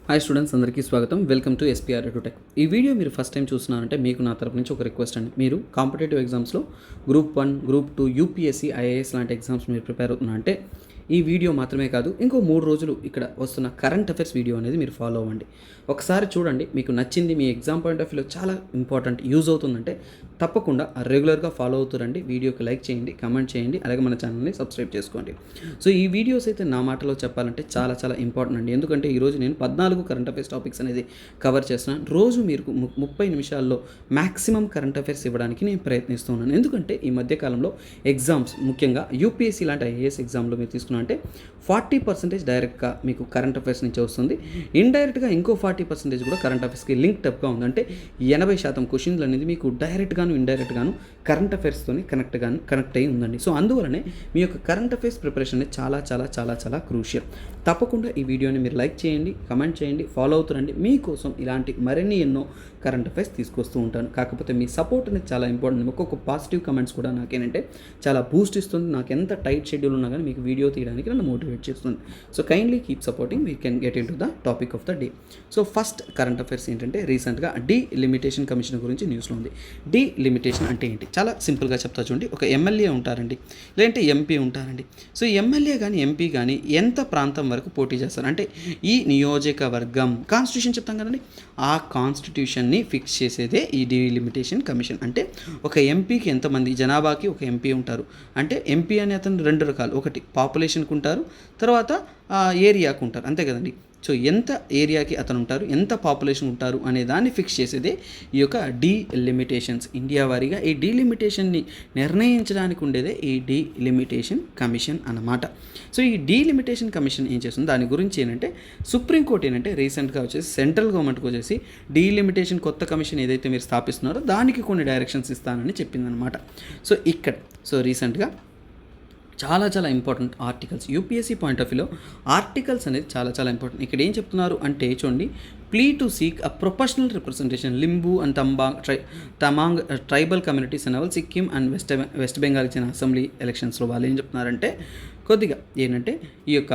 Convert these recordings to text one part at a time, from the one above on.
Hi students, అందరికీ స్వాగతం. Welcome to SPR edutech. ఈ వీడియో మీరు ఫస్ట్ టైం చూస్తున్నారంటే మీకు నా తరపు నుంచి ఒక రిక్వెస్ట్ అండి. మీరు కాంపిటేటివ్ ఎగ్జామ్స్లో గ్రూప్ 1, గ్రూప్ 2, యూపీఎస్సీ, ఐఏఎస్ లాంటి ఎగ్జామ్స్ మీరు ప్రిపేర్ అవుతున్నా అంటే ఈ వీడియో మాత్రమే కాదు, ఇంకో 3 రోజులు ఇక్కడ వస్తున్న కరెంట్ అఫైర్స్ వీడియో అనేది మీరు ఫాలో అవ్వండి. ఒకసారి చూడండి, మీకు నచ్చింది, మీ ఎగ్జామ్ పాయింట్ ఆఫ్ వ్యూలో చాలా ఇంపార్టెంట్, యూజ్ అవుతుందంటే తప్పకుండా రెగ్యులర్గా ఫాలో అవుతారండి. వీడియోకి లైక్ చేయండి, కమెంట్ చేయండి, అలాగే మన ఛానల్ని సబ్స్క్రైబ్ చేసుకోండి. సో ఈ వీడియోస్ అయితే నా మాటలో చెప్పాలంటే చాలా చాలా ఇంపార్టెంట్ అండి. ఎందుకంటే ఈరోజు నేను 14 కరెంట్ అఫైర్స్ టాపిక్స్ అనేది కవర్ చేస్తున్నాను. రోజు మీరు 30 నిమిషాల్లో మ్యాక్సిమం కరెంట్ అఫైర్స్ ఇవ్వడానికి నేను ప్రయత్నిస్తున్నాను. ఎందుకంటే ఈ మధ్యకాలంలో ఎగ్జామ్స్, ముఖ్యంగా యూపీఎస్సీ లాంటి ఐఏఎస్ ఎగ్జామ్లో మీరు తీసుకున్నా అంటే 40% డైరెక్ట్గా మీకు కరెంట్ అఫైర్స్ నుంచి వస్తుంది. ఇండైరెక్ట్గా ఇంకో 40% కూడా కరెంట్ అఫైర్స్కి లింక్ టప్గా ఉంది. అంటే 80% క్వశ్చన్లు అనేది మీకు డైరెక్ట్గాను ఇండైరెక్ట్గాను కరెంట్ అఫైర్స్తోని కనెక్ట్ అయ్యి ఉందండి. సో అందువలనే మీ యొక్క కరెంట్ అఫైర్స్ ప్రిపరేషన్ అనేది చాలా చాలా చాలా చాలా క్రూషియల్. తప్పకుండా ఈ వీడియోని మీరు లైక్ చేయండి, కమెంట్ చేయండి, ఫాలో అవుతారండి. మీకోసం ఇలాంటి మరిన్ని ఎన్నో కరెంట్ అఫైర్స్ తీసుకొస్తూ ఉంటాను. కాకపోతే మీ సపోర్ట్ అనేది చాలా ఇంపార్టెంట్. ఒక్కొక్క పాజిటివ్ కమెంట్స్ కూడా నాకేంటంటే చాలా బూస్ట్ ఇస్తుంది. నాకు ఎంత టైట్ షెడ్యూల్ ఉన్నా కానీ మీకు వీడియో తీయడానికి నన్ను మోటివేట్ చేస్తుంది. So kindly keep supporting, we can get in to the topic of the day. So first current affairs ఏంటంటే, రీసెంట్గా డీలిమిటేషన్ కమిషన్ గురించి న్యూస్లో ఉంది. డీలిమిటేషన్ అంటే ఏంటి? చాలా సింపుల్గా చెప్తా చూడండి. ఒక ఎమ్మెల్యే ఉంటారండి, లేదంటే ఎంపీ ఉంటారండి. సో ఎమ్మెల్యే కానీ ఎంపీ కానీ ఎంత ప్రాంతం వరకు పోటీ చేస్తారు అంటే ఈ నియోజకవర్గం, కాన్స్టిట్యూషన్ చెప్తాం కదండి, ఆ కాన్స్టిట్యూషన్ని ఫిక్స్ చేసేదే ఈ డీలిమిటేషన్ కమిషన్. అంటే ఒక ఎంపీకి ఎంతమంది జనాభాకి ఒక ఎంపీ ఉంటారు అంటే ఎంపీ అనే అతను 2 రకాలు, ఒకటి పాపులేషన్కి ఉంటారు, తర్వాత ఏరియాకు ఉంటారు, అంతే కదండి. సో ఎంత ఏరియాకి అతను ఉంటారు, ఎంత పాపులేషన్ ఉంటారు అనే దాన్ని ఫిక్స్ చేసేదే ఈ యొక్క డీలిమిటేషన్స్. ఇండియా వారీగా ఈ డీలిమిటేషన్ని నిర్ణయించడానికి ఉండేదే ఈ డీలిమిటేషన్ కమిషన్ అన్నమాట. సో ఈ డీలిమిటేషన్ కమిషన్ ఏం చేస్తుంది, దాని గురించి ఏంటంటే సుప్రీంకోర్టు ఏంటంటే రీసెంట్గా వచ్చేసి సెంట్రల్ గవర్నమెంట్కి వచ్చేసి డీలిమిటేషన్ కొత్త కమిషన్ ఏదైతే మీరు స్థాపిస్తున్నారో దానికి కొన్ని డైరెక్షన్స్ ఇస్తానని చెప్పిందనమాట. సో ఇక్కడ రీసెంట్గా చాలా చాలా important articles, UPSC point of వ్యూలో ఆర్టికల్స్ అనేది చాలా చాలా ఇంపార్టెంట్. ఇక్కడ ఏం చెప్తున్నారు అంటే చూడండి, plea to seek a professional representation Limbu and Tamang tribal communities and all Sikkim and West Bengal ఇచ్చిన అసెంబ్లీ ఎలక్షన్స్లో వాళ్ళు ఏం చెప్తున్నారంటే కొద్దిగా ఏంటంటే ఈ యొక్క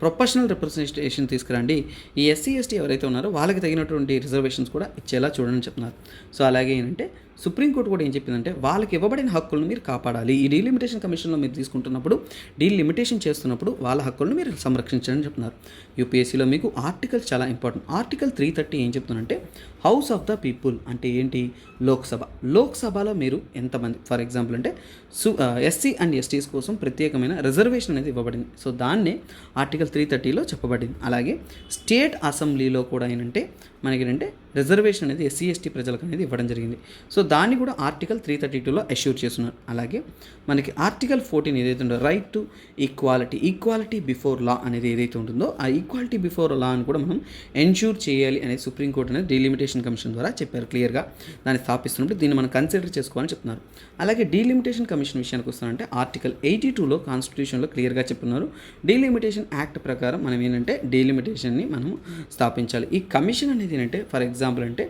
ప్రొఫెషనల్ రిప్రజెంటేషన్ తీసుకురండి, ఈ ఎస్సీ ఎస్టీ ఎవరైతే ఉన్నారో వాళ్ళకి తగినటువంటి రిజర్వేషన్స్ కూడా ఇచ్చేలా చూడని చెప్తున్నారు. సో అలాగే ఏంటంటే సుప్రీంకోర్టు కూడా ఏం చెప్పిందంటే వాళ్ళకి ఇవ్వబడిన హక్కులను మీరు కాపాడాలి. ఈ డీలిమిటేషన్ కమిషన్లో మీరు తీసుకుంటున్నప్పుడు, డీలిమిటేషన్ చేస్తున్నప్పుడు వాళ్ళ హక్కులను మీరు సంరక్షించాలని చెప్తున్నారు. యూపీఎస్సీలో మీకు ఆర్టికల్స్ చాలా ఇంపార్టెంట్. ఆర్టికల్ 330 ఏం చెప్తుందంటే హౌస్ ఆఫ్ ద పీపుల్ అంటే ఏంటి, లోక్సభ. లోక్సభలో మీరు ఎంతమంది, ఫర్ ఎగ్జాంపుల్ అంటే ఎస్సీ అండ్ ఎస్టీస్ కోసం ప్రత్యేకమైన రిజర్వేషన్ అనేది ఇవ్వబడింది. సో దాన్నే ఆర్టికల్ 330లో చెప్పబడింది. అలాగే స్టేట్ అసెంబ్లీలో కూడా ఏంటంటే మనకి ఏంటంటే రిజర్వేషన్ అనేది ఎస్సీ ఎస్టీ ప్రజలకు అనేది ఇవ్వడం జరిగింది. సో దాన్ని కూడా ఆర్టికల్ 332లో అష్యూర్ చేస్తున్నారు. అలాగే మనకి ఆర్టికల్ 14 ఏదైతే ఉందో right to equality before law అనేది ఏదైతే ఉంటుందో ఆ ఈక్వాలిటీ బిఫోర్ లా అని కూడా మనం ఎన్ష్యూర్ చేయాలి అనేది సుప్రీంకోర్టు అనేది డీలిమిటేషన్ కమిషన్ ద్వారా చెప్పారు క్లియర్గా. దాన్ని స్థాపిస్తున్నప్పుడు దీన్ని మనం కన్సిడర్ చేసుకోవాలని చెప్తున్నారు. అలాగే డీలిమిటేషన్ కమిషన్ విషయానికి వస్తానంటే ఆర్టికల్ 82లో కాన్స్టిట్యూషన్లో క్లియర్గా చెప్తున్నారు, డీలిమిటేషన్ యాక్ట్ ప్రకారం మనం ఏంటంటే డీలిమిటేషన్ని మనము స్థాపించాలి. ఈ కమిషన్ అనేది ఏంటంటే ఫర్ ఎగ్జాంపుల్ అంటే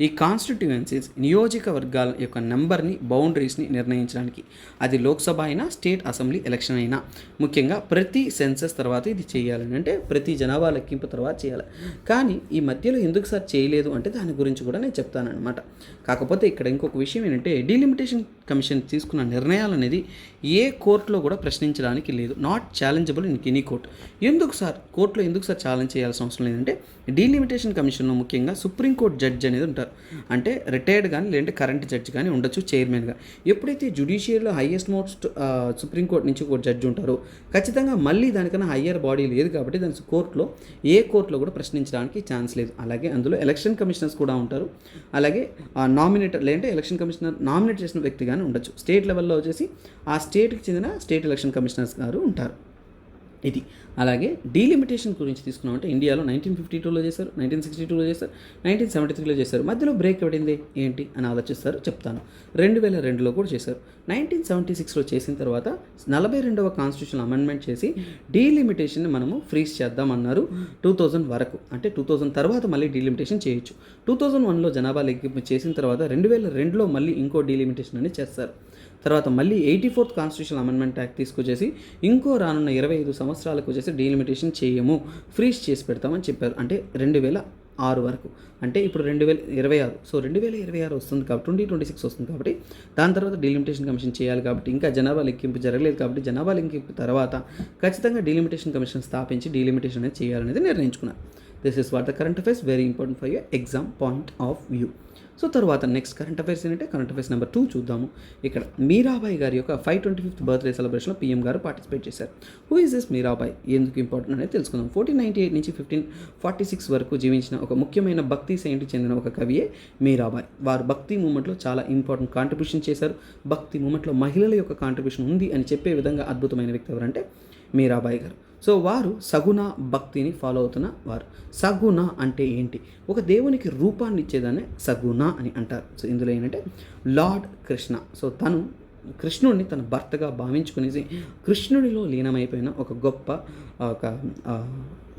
ఈ కాన్స్టిట్యుయెన్సీస్ నియోజకవర్గాల యొక్క నెంబర్ని, బౌండరీస్ని నిర్ణయించడానికి, అది లోక్సభ అయినా స్టేట్ అసెంబ్లీ ఎలక్షన్ అయినా, ముఖ్యంగా ప్రతి సెన్సస్ తర్వాత ఇది చేయాలని, అంటే ప్రతి జనాభా లెక్కింపు తర్వాత చేయాలి. కానీ ఈ మధ్యలో ఎందుకు సార్ చేయలేదు అంటే దాని గురించి కూడా నేను చెప్తానమాట. కాకపోతే ఇక్కడ ఇంకొక విషయం ఏంటంటే డీలిమిటేషన్ కమిషన్ తీసుకున్న నిర్ణయాలు అనేది ఏ కోర్టులో కూడా ప్రశ్నించడానికి లేదు, not challengeable in any court. ఎందుకు సార్ కోర్టులో ఎందుకు సార్ ఛాలెంజ్ చేయాల్సిన అవసరం లేదంటే డీలిమిటేషన్ కమిషన్లో ముఖ్యంగా సుప్రీంకోర్టు జడ్జి అనేది ఉంటారు. అంటే రిటైర్డ్ కానీ లేదంటే కరెంట్ జడ్జి కానీ ఉండొచ్చు చైర్మన్గా. ఎప్పుడైతే జ్యుడిషియరీలో హైయెస్ట్ మోస్ట్ సుప్రీంకోర్టు నుంచి ఒక జడ్జి ఉంటారో ఖచ్చితంగా మళ్ళీ దానికన్నా హయ్యర్ బాడీ లేదు కాబట్టి దాని కోర్టులో ఏ కోర్టులో కూడా ప్రశ్నించడానికి ఛాన్స్ లేదు. అలాగే అందులో ఎలక్షన్ కమిషనర్స్ కూడా ఉంటారు. అలాగే నామినేటర్ లేదంటే ఎలక్షన్ కమిషనర్ నామినేట్ చేసిన వ్యక్తి కానీ ఉండొచ్చు. స్టేట్ లెవెల్లో వచ్చేసి ఆ స్టేట్కి చెందిన స్టేట్ ఎలక్షన్ కమిషనర్స్ గారు ఉంటారు. ఇది అలాగే డీలిమిటేషన్ గురించి తీసుకున్నామంటే ఇండియాలో 1952లో చేశారు, 1962లో చేశారు, 1973లో చేశారు. మధ్యలో బ్రేక్ పడింది ఏంటి అని ఆలోచిస్తారు, చెప్తాను. 2002లో కూడా చేశారు. 1976లో చేసిన తర్వాత 42వ కాన్స్టిట్యూషన్ అమెండ్మెంట్ చేసి డీలిమిటేషన్ని మనము ఫ్రీజ్ చేద్దామన్నారు 2000 వరకు. అంటే 2000 తర్వాత మళ్ళీ డీలిమిటేషన్ చేయొచ్చు. 2001లో జనాభా లెక్కింపు చేసిన తర్వాత 2002లో మళ్ళీ ఇంకో డీలిమిటేషన్ అనేది చేస్తారు. తర్వాత మళ్ళీ 84th కాన్స్టిట్యూషన్ అమెండ్మెంట్ యాక్ట్ తీసుకొచ్చేసి ఇంకో రానున్న 25 సంవత్సరాలకు వచ్చేసి చెప్పేసి డీలిమిటేషన్ చేయము, ఫ్రీజ్ చేసి పెడతామని చెప్పారు. అంటే 2006 వరకు, అంటే ఇప్పుడు 2026. సో 2026 వస్తుంది కాబట్టి 2026 వస్తుంది కాబట్టి దాని తర్వాత డీలిమిటేషన్ కమిషన్ చేయాలి కాబట్టి ఇంకా జనాభా లెక్కింపు జరగలేదు కాబట్టి జనాభా లెక్కింపు తర్వాత ఖచ్చితంగా డీలిమిటేషన్ కమిషన్ స్థాపించి డీలిమిటేషన్ అనేది చేయాలనేది నిర్ణయించుకున్నారు. This is what the current affairs, very important for your exam point of view. So తర్వాత నెక్స్ట్ కరెంట్ అఫైర్స్ ఏంటంటే కరెంట్ అఫైర్స్ నెంబర్ 2 చూద్దాము. ఇక్కడ మీరాబాయి గారి యొక్క 525th బర్త్డే సెలబ్రేషన్లో పీఎం గారు పార్టిసిపేట్ చేశారు. హూ ఇస్ దిస్ మీరాబాయి, ఎందుకు ఇంపార్టెంట్ అనేది తెలుసుకుందాం. 1498 నుంచి 1546 వరకు జీవించిన ఒక ముఖ్యమైన భక్తి శైలికి చెందిన ఒక కవియే మీరాబాయి. వారు భక్తి మూమెంట్లో చాలా ఇంపార్టెంట్ కాంట్రిబ్యూషన్ చేశారు. భక్తి మూమెంట్లో మహిళల యొక్క కాంట్రిబ్యూషన్ ఉంది అని చెప్పే విధంగా అద్భుతమైన వ్యక్తి ఎవరంటే మీరాబాయి గారు. సో వారు సగుణ భక్తిని ఫాలో అవుతున్న వారు. సగుణ అంటే ఏంటి? ఒక దేవునికి రూపాన్ని ఇచ్చేదాన్ని సగుణ అని అంటారు. సో ఇందులో ఏంటంటే లార్డ్ కృష్ణ, సో తను కృష్ణుడిని తన భర్తగా భావించుకునేసి కృష్ణుడిలో లీనమైపోయిన ఒక గొప్ప ఒక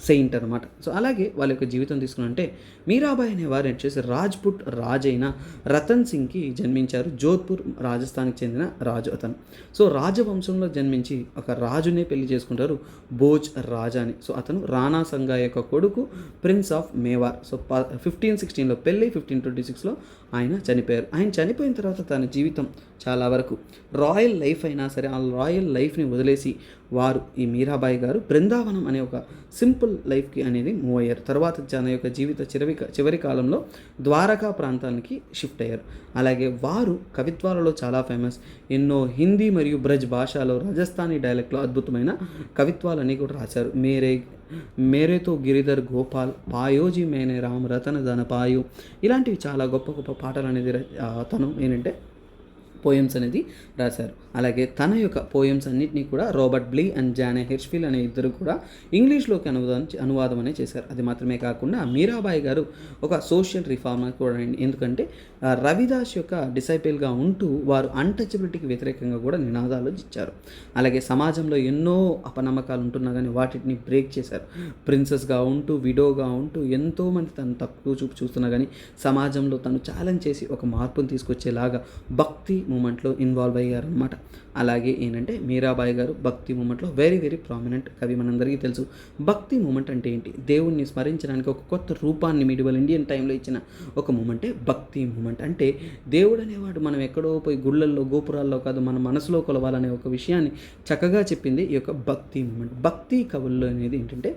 సెయింట్ అనమాట. సో అలాగే వాళ్ళ యొక్క జీవితం తీసుకున్నంటే మీరాబాయి అనే వారు వచ్చేసి రాజ్పుట్ రాజైన రతన్ సింగ్కి జన్మించారు. జోధ్పూర్ రాజస్థాన్కి చెందిన రాజు అతను. సో రాజవంశంలో జన్మించి ఒక రాజునే పెళ్లి చేసుకుంటారు, భోజ్ రాజాని. సో అతను రాణా సంగా యొక్క కొడుకు, ప్రిన్స్ ఆఫ్ మేవార్. సో 1516లో పెళ్ళి, 1526లో ఆయన చనిపోయారు. ఆయన చనిపోయిన తర్వాత తన జీవితం చాలా వరకు రాయల్ లైఫ్ అయినా సరే ఆ రాయల్ లైఫ్ని వదిలేసి వారు ఈ మీరాబాయి గారు బృందావనం అనే ఒక సింపుల్ లైఫ్కి అనేది మూవ్ అయ్యారు. తర్వాత తన యొక్క జీవిత చివరి కాలంలో ద్వారకా ప్రాంతానికి షిఫ్ట్ అయ్యారు. అలాగే వారు కవిత్వాలలో చాలా ఫేమస్. ఎన్నో హిందీ మరియు బ్రజ్ భాషలో రాజస్థానీ డైలెక్ట్లో అద్భుతమైన కవిత్వాలన్నీ కూడా రాశారు. మేరేతో గిరిధర్ గోపాల్, పాయోజీ మేనే రామ్, రతన ధన పాయు, ఇలాంటివి చాలా గొప్ప గొప్ప పాటలు అనేది తను ఏంటంటే పోయమ్స్ అనేది రాశారు. అలాగే తన యొక్క పోయమ్స్ అన్నింటినీ కూడా రాబర్ట్ బ్లీ అండ్ జానే హెర్ష్ఫీల్డ్ అనే ఇద్దరు కూడా ఇంగ్లీష్లోకి అనువాదం అనేది చేశారు. అది మాత్రమే కాకుండా మీరాబాయి గారు ఒక సోషల్ రిఫార్మర్ కూడా. ఎందుకంటే రవిదాస్ యొక్క డిసైపుల్గా ఉంటూ వారు అన్టచబిలిటీకి వ్యతిరేకంగా కూడా నినాదాలు ఇచ్చారు. అలాగే సమాజంలో ఎన్నో అపనమ్మకాలు ఉంటున్నా కానీ వాటిని బ్రేక్ చేశారు. ప్రిన్సెస్గా ఉంటూ, విడోగా ఉంటూ ఎంతోమంది తను తక్కువ చూపు చూస్తున్నా కానీ సమాజంలో తను ఛాలెంజ్ చేసి ఒక మార్పును తీసుకొచ్చేలాగా భక్తి మూమెంట్లో ఇన్వాల్వ్ అయ్యారు అనమాట. అలాగే ఏంటంటే మీరాబాయి గారు భక్తి మూమెంట్లో వెరీ వెరీ ప్రామినెంట్ కవి. మనందరికీ తెలుసు భక్తి మూమెంట్ అంటే ఏంటి. దేవుణ్ణి స్మరించడానికి ఒక కొత్త రూపాన్ని మిడివల్ ఇండియన్ టైంలో ఇచ్చిన ఒక మూమెంటే భక్తి మూమెంట్. అంటే దేవుడు అనేవాడు మనం ఎక్కడో పోయి గుళ్ళల్లో గోపురాల్లో కాదు, మన మనసులో కొలవాలనే ఒక విషయాన్ని చక్కగా చెప్పింది ఈ యొక్క భక్తి మూమెంట్. భక్తి కవుల్లో అనేది ఏంటంటే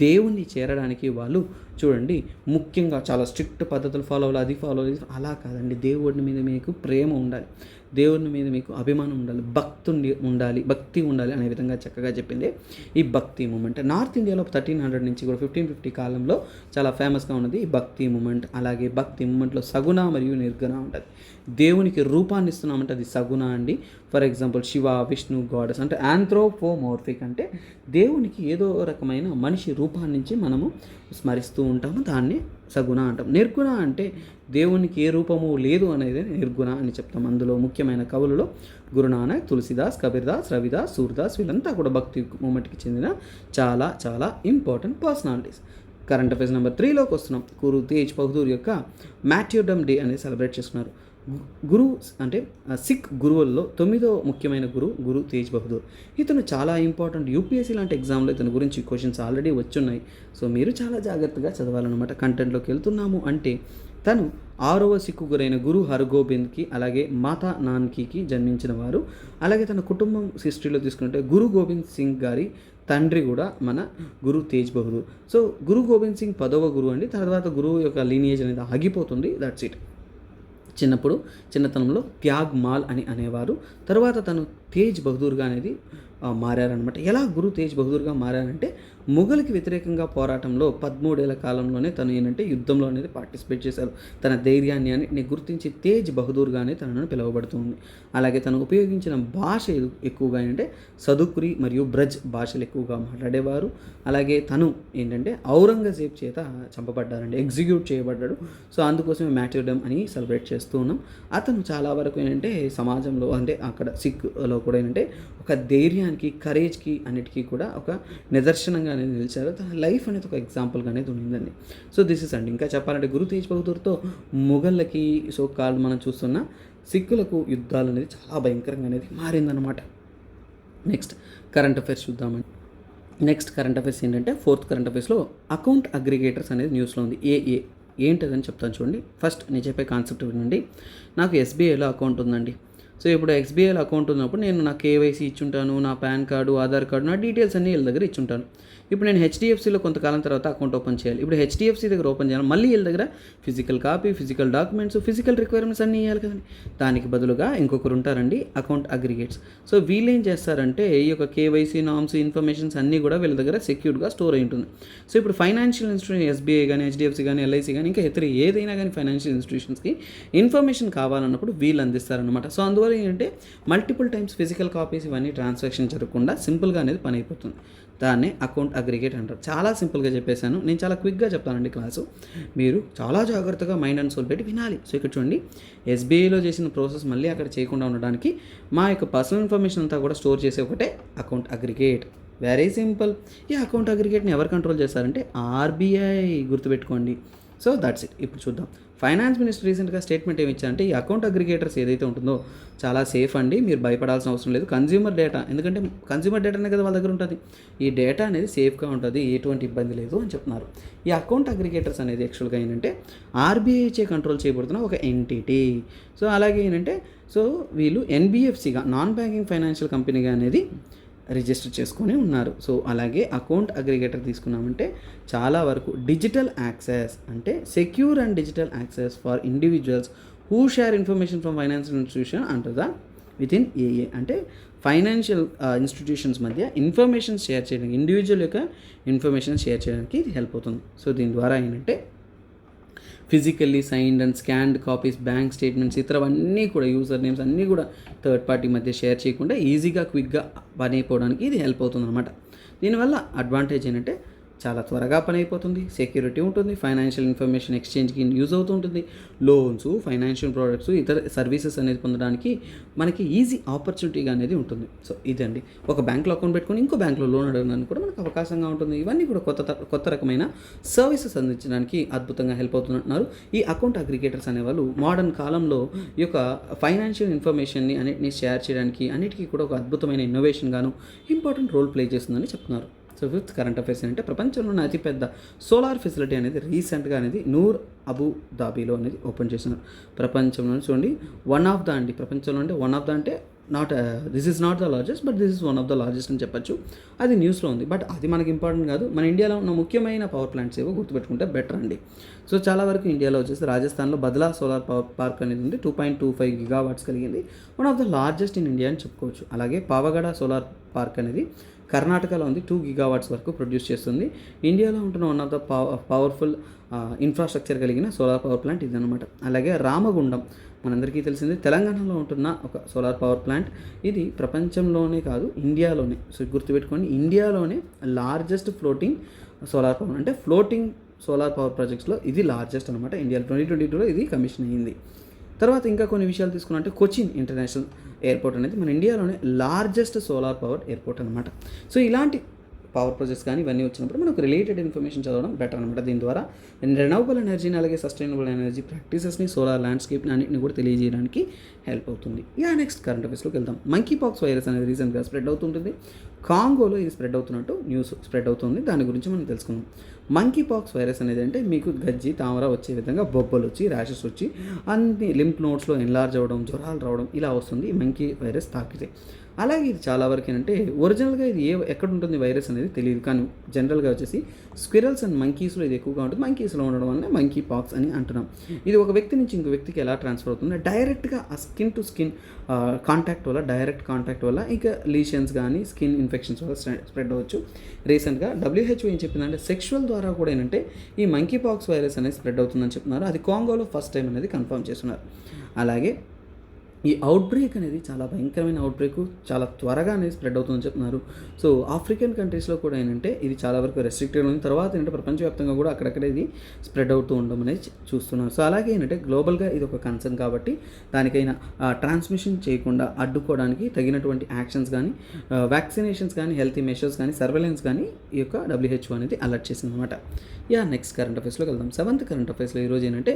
దేవుణ్ణి చేరడానికి వాళ్ళు చూడండి ముఖ్యంగా చాలా స్ట్రిక్ట్ పద్ధతులు ఫాలో అవ్వాలి, అది ఫాలో అలా కాదండి. దేవుడి మీద మీకు ప్రేమ ఉండాలి, దేవుని మీద మీకు అభిమానం ఉండాలి, భక్తి ఉండాలి అనే విధంగా చక్కగా చెప్పింది ఈ భక్తి మూమెంట్. నార్త్ ఇండియాలో 1300 నుంచి కూడా 1550 కాలంలో చాలా ఫేమస్గా ఉన్నది ఈ భక్తి మూమెంట్. అలాగే భక్తి మూమెంట్లో సగుణ మరియు నిర్గుణ ఉంటుంది. దేవునికి రూపాన్ని ఇస్తున్నామంటే అది సగుణ అండి. For example Shiva, Vishnu, goddess అంటే ఆంథ్రోపోమోర్ఫిక్ అంటే దేవునికి ఏదో రకమైన మనిషి రూపాన్ని నుంచి మనము స్మరిస్తూ ఉంటాము, దాన్ని సగుణ అంటాం. నిర్గుణ అంటే దేవునికి ఏ రూపము లేదు అనేది నిర్గుణ అని చెప్తాం. అందులో ముఖ్యమైన కవులలో గురునానక్, తులసిదాస్, కబీర్దాస్, రవిదాస్, సూర్దాస్ వీళ్ళంతా కూడా భక్తి మూమెంట్కి చెందిన చాలా చాలా important personalities. Current affairs number 3లోకి వస్తున్నాం. గురు తేజ్ బహదూర్ యొక్క మ్యాట్యూర్డమ్ డే అనేది సెలబ్రేట్ చేస్తున్నారు. గురు అంటే సిక్ గురువుల్లో 9వ ముఖ్యమైన గురు తేజ్ బహదూర్. ఇతను చాలా ఇంపార్టెంట్. యూపీఎస్సీ లాంటి ఎగ్జామ్లో ఇతని గురించి క్వశ్చన్స్ ఆల్రెడీ వచ్చున్నాయి. సో మీరు చాలా జాగ్రత్తగా చదవాలన్నమాట. కంటెంట్లోకి వెళ్తున్నాము అంటే తను 6వ సిక్కు గురైన గురు హర్గోబింద్కి అలాగే మాతా నాన్కీకి జన్మించిన వారు. అలాగే తన కుటుంబం హిస్టరీలో తీసుకుంటే గురు గోబింద్ సింగ్ గారి తండ్రి కూడా మన గురు తేజ్ బహదూర్. సో గురు గోబింద్ సింగ్ 10వ గురువు అండి. తర్వాత గురువు యొక్క లీనియేజ్ అనేది ఆగిపోతుంది. That's it. చిన్నతనంలో త్యాగ్ మాల్ అని అనేవారు. తర్వాత తను తేజ్ బహదూర్గా అనేది మారారనమాట. ఎలా గురు తేజ్ బహదూర్గా మారారంటే ముఘల్కి వ్యతిరేకంగా పోరాటంలో 13 ఏళ్ల కాలంలోనే తను ఏంటంటే యుద్ధంలో అనేది పార్టిసిపేట్ చేశారు. తన ధైర్యాన్ని అని గుర్తించి తేజ్ బహదూర్గానే తనను పిలువబడుతుంది. అలాగే తను ఉపయోగించిన భాష ఎక్కువగా ఏంటంటే సదుక్రి మరియు బ్రజ్ భాషలు ఎక్కువగా మాట్లాడేవారు. అలాగే తను ఏంటంటే ఔరంగజేబ్ చేత చంపబడ్డారండి, ఎగ్జిక్యూట్ చేయబడ్డాడు. సో అందుకోసమే మ్యాట్యూర్డమ్ అని సెలబ్రేట్ చేస్తూ ఉన్నాం. అతను చాలా వరకు ఏంటంటే సమాజంలో అంటే అక్కడ సిక్లో కూడా ఏంటంటే ఒక ధైర్యానికి, కరేజ్కి అన్నిటికీ కూడా ఒక నిదర్శనంగా అనేది నిలిచారు. తన లైఫ్ అనేది ఒక ఎగ్జాంపుల్గా అనేది ఉండిందండి. సో దిస్ ఇస్ అండి. ఇంకా చెప్పాలంటే గురు తేజ్ బహదూర్తో మొఘళ్ళకి సో కాల్ మనం చూస్తున్న సిక్కులకు యుద్ధాలు అనేది చాలా భయంకరంగా అనేది మారిందనమాట. నెక్స్ట్ కరెంట్ అఫైర్స్ చూద్దామండి. నెక్స్ట్ కరెంట్ అఫైర్స్ ఏంటంటే ఫోర్త్ కరెంట్ అఫైర్స్లో అకౌంట్ అగ్రిగేటర్స్ అనేది న్యూస్లో ఉంది. ఏంటదని చెప్తాను చూడండి. ఫస్ట్ నేను చెప్పే కాన్సెప్ట్ వినండి. నాకు ఎస్బీఐలో అకౌంట్ ఉందండి. సో ఇప్పుడు ఎస్బీఐలో అకౌంట్ ఉన్నప్పుడు నేను నా కేవైసీ ఇచ్చుంటాను, నా పాన్ కార్డు, ఆధార్ కార్డు, నా డీటెయిల్స్ అన్నీ వీళ్ళ దగ్గర ఇచ్చుంటాను. ఇప్పుడు నేను హెచ్డిఎఫ్సిలో కొంతకాలం తర్వాత అకౌంట్ ఓపెన్ చేయాలి. ఇప్పుడు హెచ్డిఎఫ్సి దగ్గర ఓపెన్ చేయాలి, మళ్ళీ వీళ్ళ దగ్గర physical copy, physical documents, physical requirements అన్నీ ఇవ్వాలి కదండి. దానికి బదులుగా ఇంకొకరు ఉంటారండి, అకౌంట్ అగ్రిగేట్స్. సో వీళ్ళు ఏం చేస్తారంటే ఈ యొక్క కేవైసీ నామ్స్, ఇన్ఫర్మేషన్స్ అన్నీ కూడా వీళ్ళ దగ్గర సెక్యూర్డ్గా స్టోర్ అయి ఉంటుంది. సో ఇప్పుడు ఫైనాన్షియల్ ఇన్స్టిట్యూషన్ ఎస్బీఐ కానీ, హెచ్డిఎఫ్సి కానీ, ఎల్ఐసి కానీ, ఇంకా ఇతర ఏదైనా కానీ ఫైనాన్షియల్ ఇన్స్టిట్యూషన్స్కి ఇన్ఫర్మేషన్ కావాలన్నప్పుడు వీళ్ళు అందిస్తారనమాట. సో అందువల్ల ఏంటంటే మల్టిపుల్ టైమ్స్ ఫిజికల్ కాపీస్ ఇవన్నీ ట్రాన్సాక్షన్ జరగకుండా సింపుల్గా అనేది పని అయిపోతుంది. దాన్నే అకౌంట్ అగ్రిగేట్ అంటారు. చాలా సింపుల్గా చెప్పేశాను, నేను చాలా క్విక్గా చెప్తానండి క్లాసు. మీరు చాలా జాగ్రత్తగా మైండ్ అండ్ సోల్ పెట్టి వినాలి. సో ఇక్కడ చూడండి, ఎస్బీఐలో చేసిన ప్రాసెస్ మళ్ళీ అక్కడ చేయకుండా ఉండడానికి మా యొక్క పర్సనల్ ఇన్ఫర్మేషన్ అంతా కూడా స్టోర్ చేసే ఒకటే అకౌంట్ అగ్రిగేట్. Very simple. ఈ అకౌంట్ అగ్రిగేట్ని ఎవరు కంట్రోల్ చేస్తారంటే ఆర్బీఐ, గుర్తుపెట్టుకోండి. So that's it. ఇప్పుడు చూద్దాం. ఫైనాన్స్ మినిస్టర్ రీసెంట్గా స్టేట్మెంట్ ఏమి ఇచ్చారంటే ఈ అకౌంట్ అగ్రిగేటర్స్ ఏదైతే ఉంటుందో చాలా సేఫ్ అండి, మీరు భయపడాల్సిన అవసరం లేదు. కన్జ్యూమర్ డేటా, ఎందుకంటే కన్జ్యూమర్ డేటానే కదా వాళ్ళ దగ్గర ఉంటుంది, ఈ డేటా అనేది సేఫ్గా ఉంటుంది, ఎటువంటి ఇబ్బంది లేదు అని చెప్తున్నారు. ఈ అకౌంట్ అగ్రిగేటర్స్ అనేది యాక్చువల్గా ఏంటంటే ఆర్బీఐచే కంట్రోల్ చేయబడుతున్న ఒక ఎంటిటీ. సో అలాగే ఏంటంటే సో వీళ్ళు ఎన్బిఎఫ్సిగా, నాన్ బ్యాంకింగ్ ఫైనాన్షియల్ కంపెనీగా అనేది రిజిస్టర్ చేసుకొని ఉన్నారు. సో అలాగే అకౌంట్ అగ్రిగేటర్ తీసుకున్నామంటే చాలా వరకు డిజిటల్ యాక్సెస్, అంటే secure and digital access for individuals who share information from financial institution అంటారు ద విత్ ఇన్ ఏఏ. అంటే ఫైనాన్షియల్ ఇన్స్టిట్యూషన్స్ మధ్య ఇన్ఫర్మేషన్ షేర్ చేయడానికి, ఇండివిజువల్ యొక్క ఇన్ఫర్మేషన్ షేర్ చేయడానికి ఇది హెల్ప్ అవుతుంది. సో దీని ద్వారా ఏంటంటే physically signed and scanned copies, bank statements, ఇతరవన్నీ కూడా యూజర్ నేమ్స్ అన్నీ కూడా థర్డ్ పార్టీ మధ్య షేర్ చేయకుండా ఈజీగా క్విక్గా పని అయిపోవడానికి ఇది హెల్ప్ అవుతుంది అనమాట. దీనివల్ల అడ్వాంటేజ్ ఏంటంటే చాలా త్వరగా పని అయిపోతుంది, సెక్యూరిటీ ఉంటుంది, ఫైనాన్షియల్ ఇన్ఫర్మేషన్ ఎక్స్చేంజ్కి యూజ్ అవుతూ ఉంటుంది, లోన్స్, ఫైనాన్షియల్ ప్రోడక్ట్స్, ఇతర సర్వీసెస్ అనేది పొందడానికి మనకి ఈజీ ఆపర్చునిటీగా అనేది ఉంటుంది. సో ఇదండి, ఒక బ్యాంక్లో అకౌంట్ పెట్టుకొని ఇంకో బ్యాంక్లో లోన్ అడగడానికి కూడా మనకు అవకాశంగా ఉంటుంది. ఇవన్నీ కూడా కొత్త రకమైన సర్వీసెస్ అందించడానికి అద్భుతంగా హెల్ప్ అవుతున్నారు ఈ అకౌంట్ అగ్రిగేటర్స్ అనేవాళ్ళు. మోడర్న్ కాలంలో ఈ యొక్క ఫైనాన్షియల్ ఇన్ఫర్మేషన్ని అన్నిటిని షేర్ చేయడానికి అన్నిటికీ కూడా ఒక అద్భుతమైన ఇన్నోవేషన్ గాను ఇంపార్టెంట్ రోల్ ప్లే చేస్తుందని చెప్తున్నారు. సో ఫిఫ్త్ కరెంట్ అఫైర్స్ ఏంటంటే ప్రపంచంలోనే అతిపెద్ద సోలార్ ఫెసిలిటీ అనేది రీసెంట్గా అనేది నూర్ అబు దాబీలో అనేది ఓపెన్ చేస్తున్నారు. ప్రపంచంలో చూడండి వన్ ఆఫ్ ద అండి, ప్రపంచంలో అంటే వన్ ఆఫ్ ద అంటే this is not the largest, but this is one of the largest అని చెప్పచ్చు. అది న్యూస్లో ఉంది, బట్ అది మనకి ఇంపార్టెంట్ కాదు. మన ఇండియాలో ఉన్న ముఖ్యమైన పవర్ ప్లాంట్స్ ఏవో గుర్తుపెట్టుకుంటే బెటర్ అండి. సో చాలా వరకు ఇండియాలో వచ్చేసి రాజస్థాన్లో బద్లా సోలార్ పవర్ పార్క్ అనేది ఉంది, 2.25 గిగావాట్స్ కలిగింది, one of the largest in India అని చెప్పుకోవచ్చు. అలాగే పావగడ సోలార్ పార్క్ అనేది కర్ణాటకలో ఉంది, 2 గిగావాట్స్ వరకు ప్రొడ్యూస్ చేస్తుంది. ఇండియాలో ఉంటున్న one of the powerful infrastructure కలిగిన సోలార్ పవర్ ప్లాంట్ ఇదనమాట. అలాగే రామగుండం మనందరికీ తెలిసింది, తెలంగాణలో ఉంటున్న ఒక సోలార్ పవర్ ప్లాంట్. ఇది ప్రపంచంలోనే కాదు ఇండియాలోనే, సో గుర్తుపెట్టుకోండి, ఇండియాలోనే లార్జెస్ట్ ఫ్లోటింగ్ సోలార్ పవర్, అంటే ఫ్లోటింగ్ సోలార్ పవర్ ప్రాజెక్ట్స్లో ఇది లార్జెస్ట్ అనమాట. ఇండియాలో 2022లో ఇది కమిషన్ అయ్యింది. తర్వాత ఇంకా కొన్ని విషయాలు తీసుకున్నట్టే కొచ్చిన్ ఇంటర్నేషనల్ ఎయిర్పోర్ట్ అనేది మన ఇండియాలోనే లార్జెస్ట్ సోలార్ పవర్ ఎయిర్పోర్ట్ అనమాట. సో ఇలాంటి పవర్ ప్రాజెక్ట్స్ కానీ ఇవన్నీ వచ్చినప్పుడు మనకు రిలేటెడ్ ఇన్ఫర్మేషన్ చదవడం బెటర్ అనమాట. దీని ద్వారా రెన్యూవబుల్ ఎనర్జీని, అలాగే సస్టైనబుల్ ఎనర్జీ ప్రాక్టీసెస్ని, సోలార్ ల్యాండ్స్కేప్ని అన్నింటిని కూడా తెలియజేయడానికి హెల్ప్ అవుతుంది. నెక్స్ట్ కరెంట్ అఫైర్స్లోకి వెళ్దాం. మంకీ పాక్స్ వైరస్ అనేది రీసెంట్గా స్ప్రెడ్ అవుతుంటుంది. కాంగోలో ఇది స్ప్రెడ్ అవుతున్నట్టు న్యూస్ స్ప్రెడ్ అవుతుంది, దాని గురించి మనం తెలుసుకుందాం. మంకీ పాక్స్ వైరస్ అనేది అంటే మీకు గజ్జి, తామర వచ్చే విధంగా బొబ్బలు వచ్చి, ర్యాషెస్ వచ్చి, అన్ని లింఫ్ నోడ్స్లో ఎన్లార్జ్ అవ్వడం, జ్వరాలు రావడం ఇలా వస్తుంది ఈ మంకీ వైరస్ తాకితే. అలాగే ఇది చాలా వరకు ఏంటంటే ఒరిజినల్గా ఇది ఎక్కడ ఉంటుంది వైరస్ అనేది తెలియదు, కానీ జనరల్గా వచ్చేసి స్క్విరల్స్ అండ్ మంకీస్లో ఇది ఎక్కువగా ఉంటుంది. మంకీస్లో ఉండడం వల్ల మంకీ పాక్స్ అని అంటున్నాం. ఇది ఒక వ్యక్తి నుంచి ఇంకో వ్యక్తికి ఎలా ట్రాన్స్ఫర్ అవుతుంది, డైరెక్ట్గా ఆ స్కిన్ టు స్కిన్ కాంటాక్ట్ వల్ల, డైరెక్ట్ కాంటాక్ట్ వల్ల ఇంకా లీషన్స్ కానీ స్కిన్ ఇన్ఫెక్షన్స్ వల్ల స్ప్రెడ్ అవ్వచ్చు. రీసెంట్గా WHO ఏం చెప్పిందంటే సెక్షువల్ ద్వారా కూడా ఏంటంటే ఈ మంకీ పాక్స్ వైరస్ అనేది స్ప్రెడ్ అవుతుందని చెప్తున్నారు. అది కాంగోలో ఫస్ట్ టైం అనేది కన్ఫర్మ్ చేస్తున్నారు. అలాగే ఈ అవుట్బ్రేక్ అనేది చాలా భయంకరమైన అవుట్బ్రేక్, చాలా త్వరగా అనేది స్ప్రెడ్ అవుతుందని చెప్తున్నారు. సో ఆఫ్రికన్ కంట్రీస్లో కూడా ఏంటంటే ఇది చాలా వరకు రెస్ట్రిక్టెడ్ ఉంది. తర్వాత ఏంటంటే ప్రపంచవ్యాప్తంగా కూడా అక్కడక్కడ ఇది స్ప్రెడ్ అవుతూ ఉండడం అనేది చూస్తున్నారు. సో అలాగే ఏంటంటే గ్లోబల్గా ఇది ఒక కన్సర్న్ కాబట్టి దానికైనా ట్రాన్స్మిషన్ చేయకుండా అడ్డుకోవడానికి తగినటువంటి యాక్షన్స్ కానీ, వ్యాక్సినేషన్స్ కానీ, హెల్తీ మెషర్స్ కానీ, సర్వేలెన్స్ కానీ ఈ యొక్క WHO అనేది అలర్ట్ చేసింది అనమాట. నెక్స్ట్ కరెంట్ అఫైర్స్లోకి వెళ్దాం. 7th కరెంట్ అఫైర్స్లో ఈరోజు ఏంటంటే